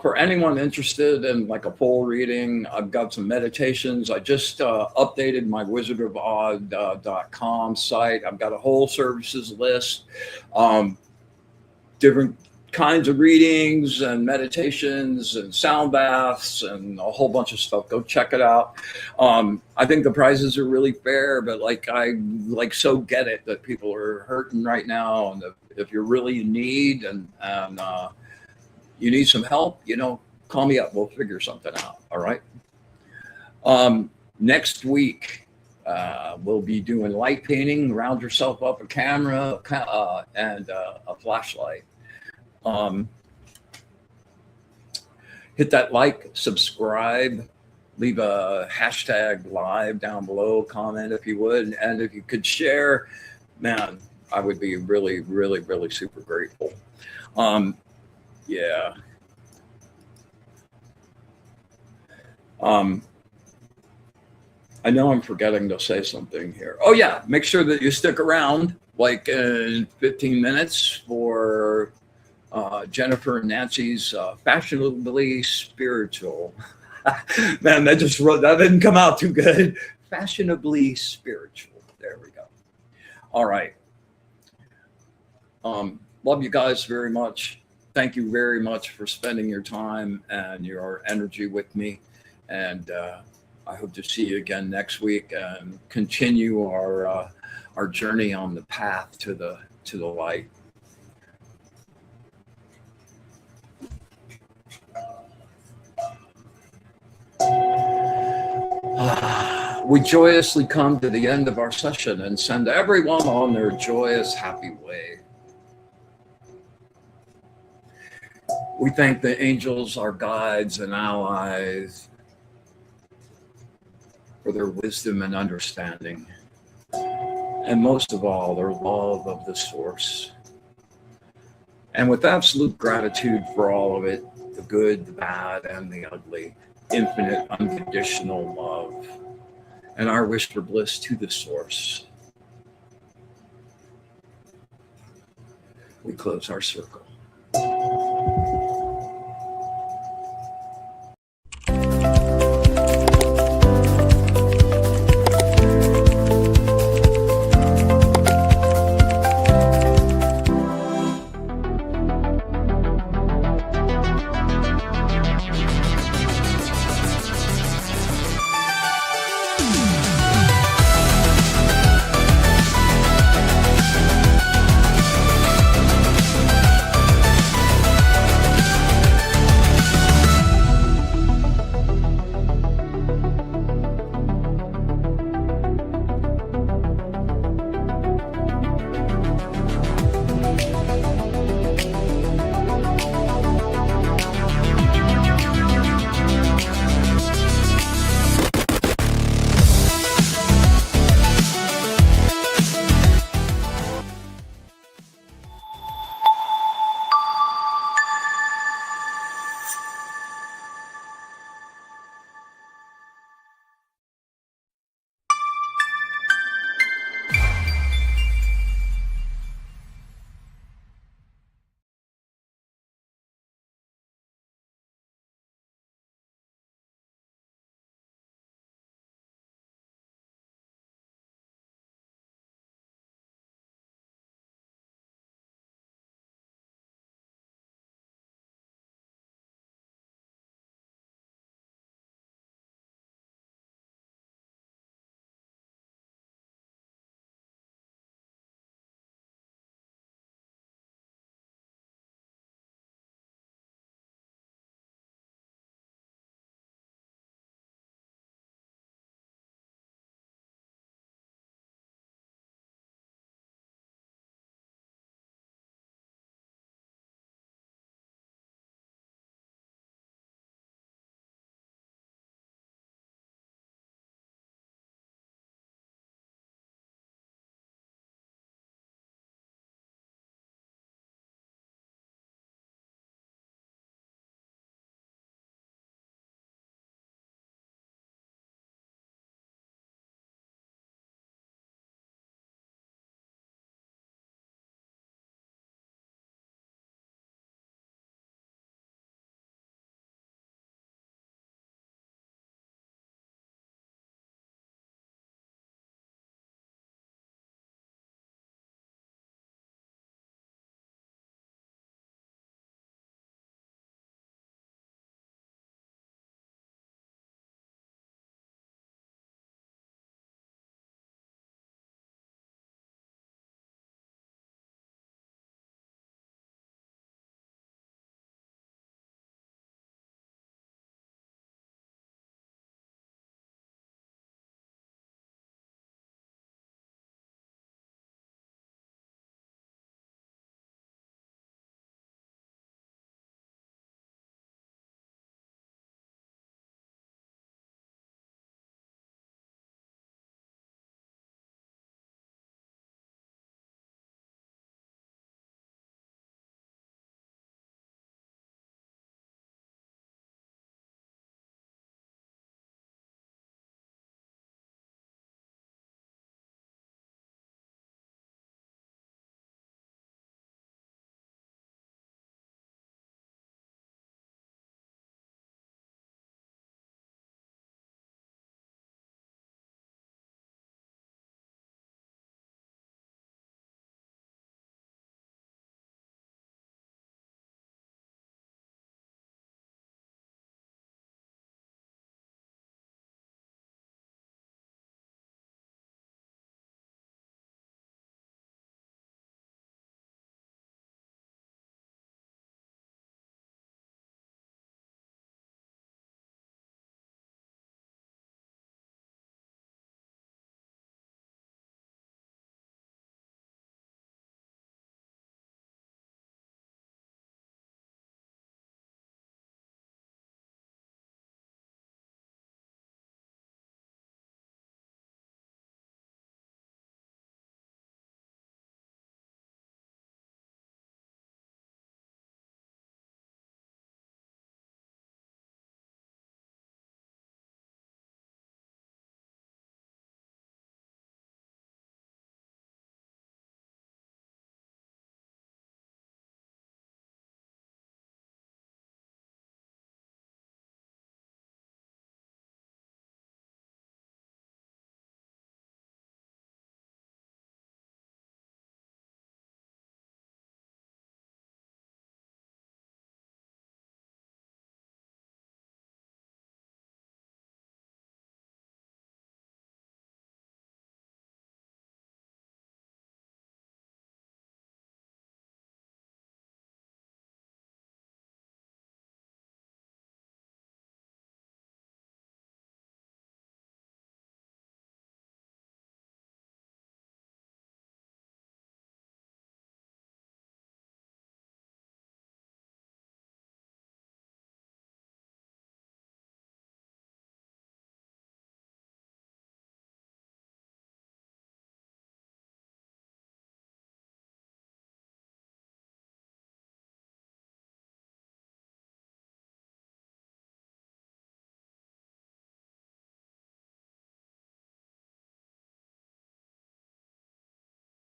For anyone interested in like a full reading, I've got some meditations. I just updated my wizardofod.com site. I've got a whole services list, different kinds of readings and meditations and sound baths and a whole bunch of stuff. Go check it out. I think the prices are really fair, but I so get it that people are hurting right now, and if you're really in need and you need some help, call me up. We'll figure something out. All right. Next week, we'll be doing light painting. Round yourself up a camera and a flashlight. Hit that like, subscribe, leave a hashtag live down below, comment if you would. And if you could share, man, I would be really, really, really super grateful. Yeah. I know I'm forgetting to say something here. Oh yeah, make sure that you stick around like in 15 minutes for Jennifer and Nancy's Fashionably Spiritual. Man, that didn't come out too good. Fashionably Spiritual. There we go. All right. Love you guys very much. Thank you very much for spending your time and your energy with me. And I hope to see you again next week and continue our journey on the path to the light. We joyously come to the end of our session and send everyone on their joyous, happy way. We thank the angels, our guides and allies, for their wisdom and understanding, and most of all, their love of the source. And with absolute gratitude for all of it, the good, the bad, and the ugly, infinite, unconditional love, and our wish for bliss to the source, we close our circle.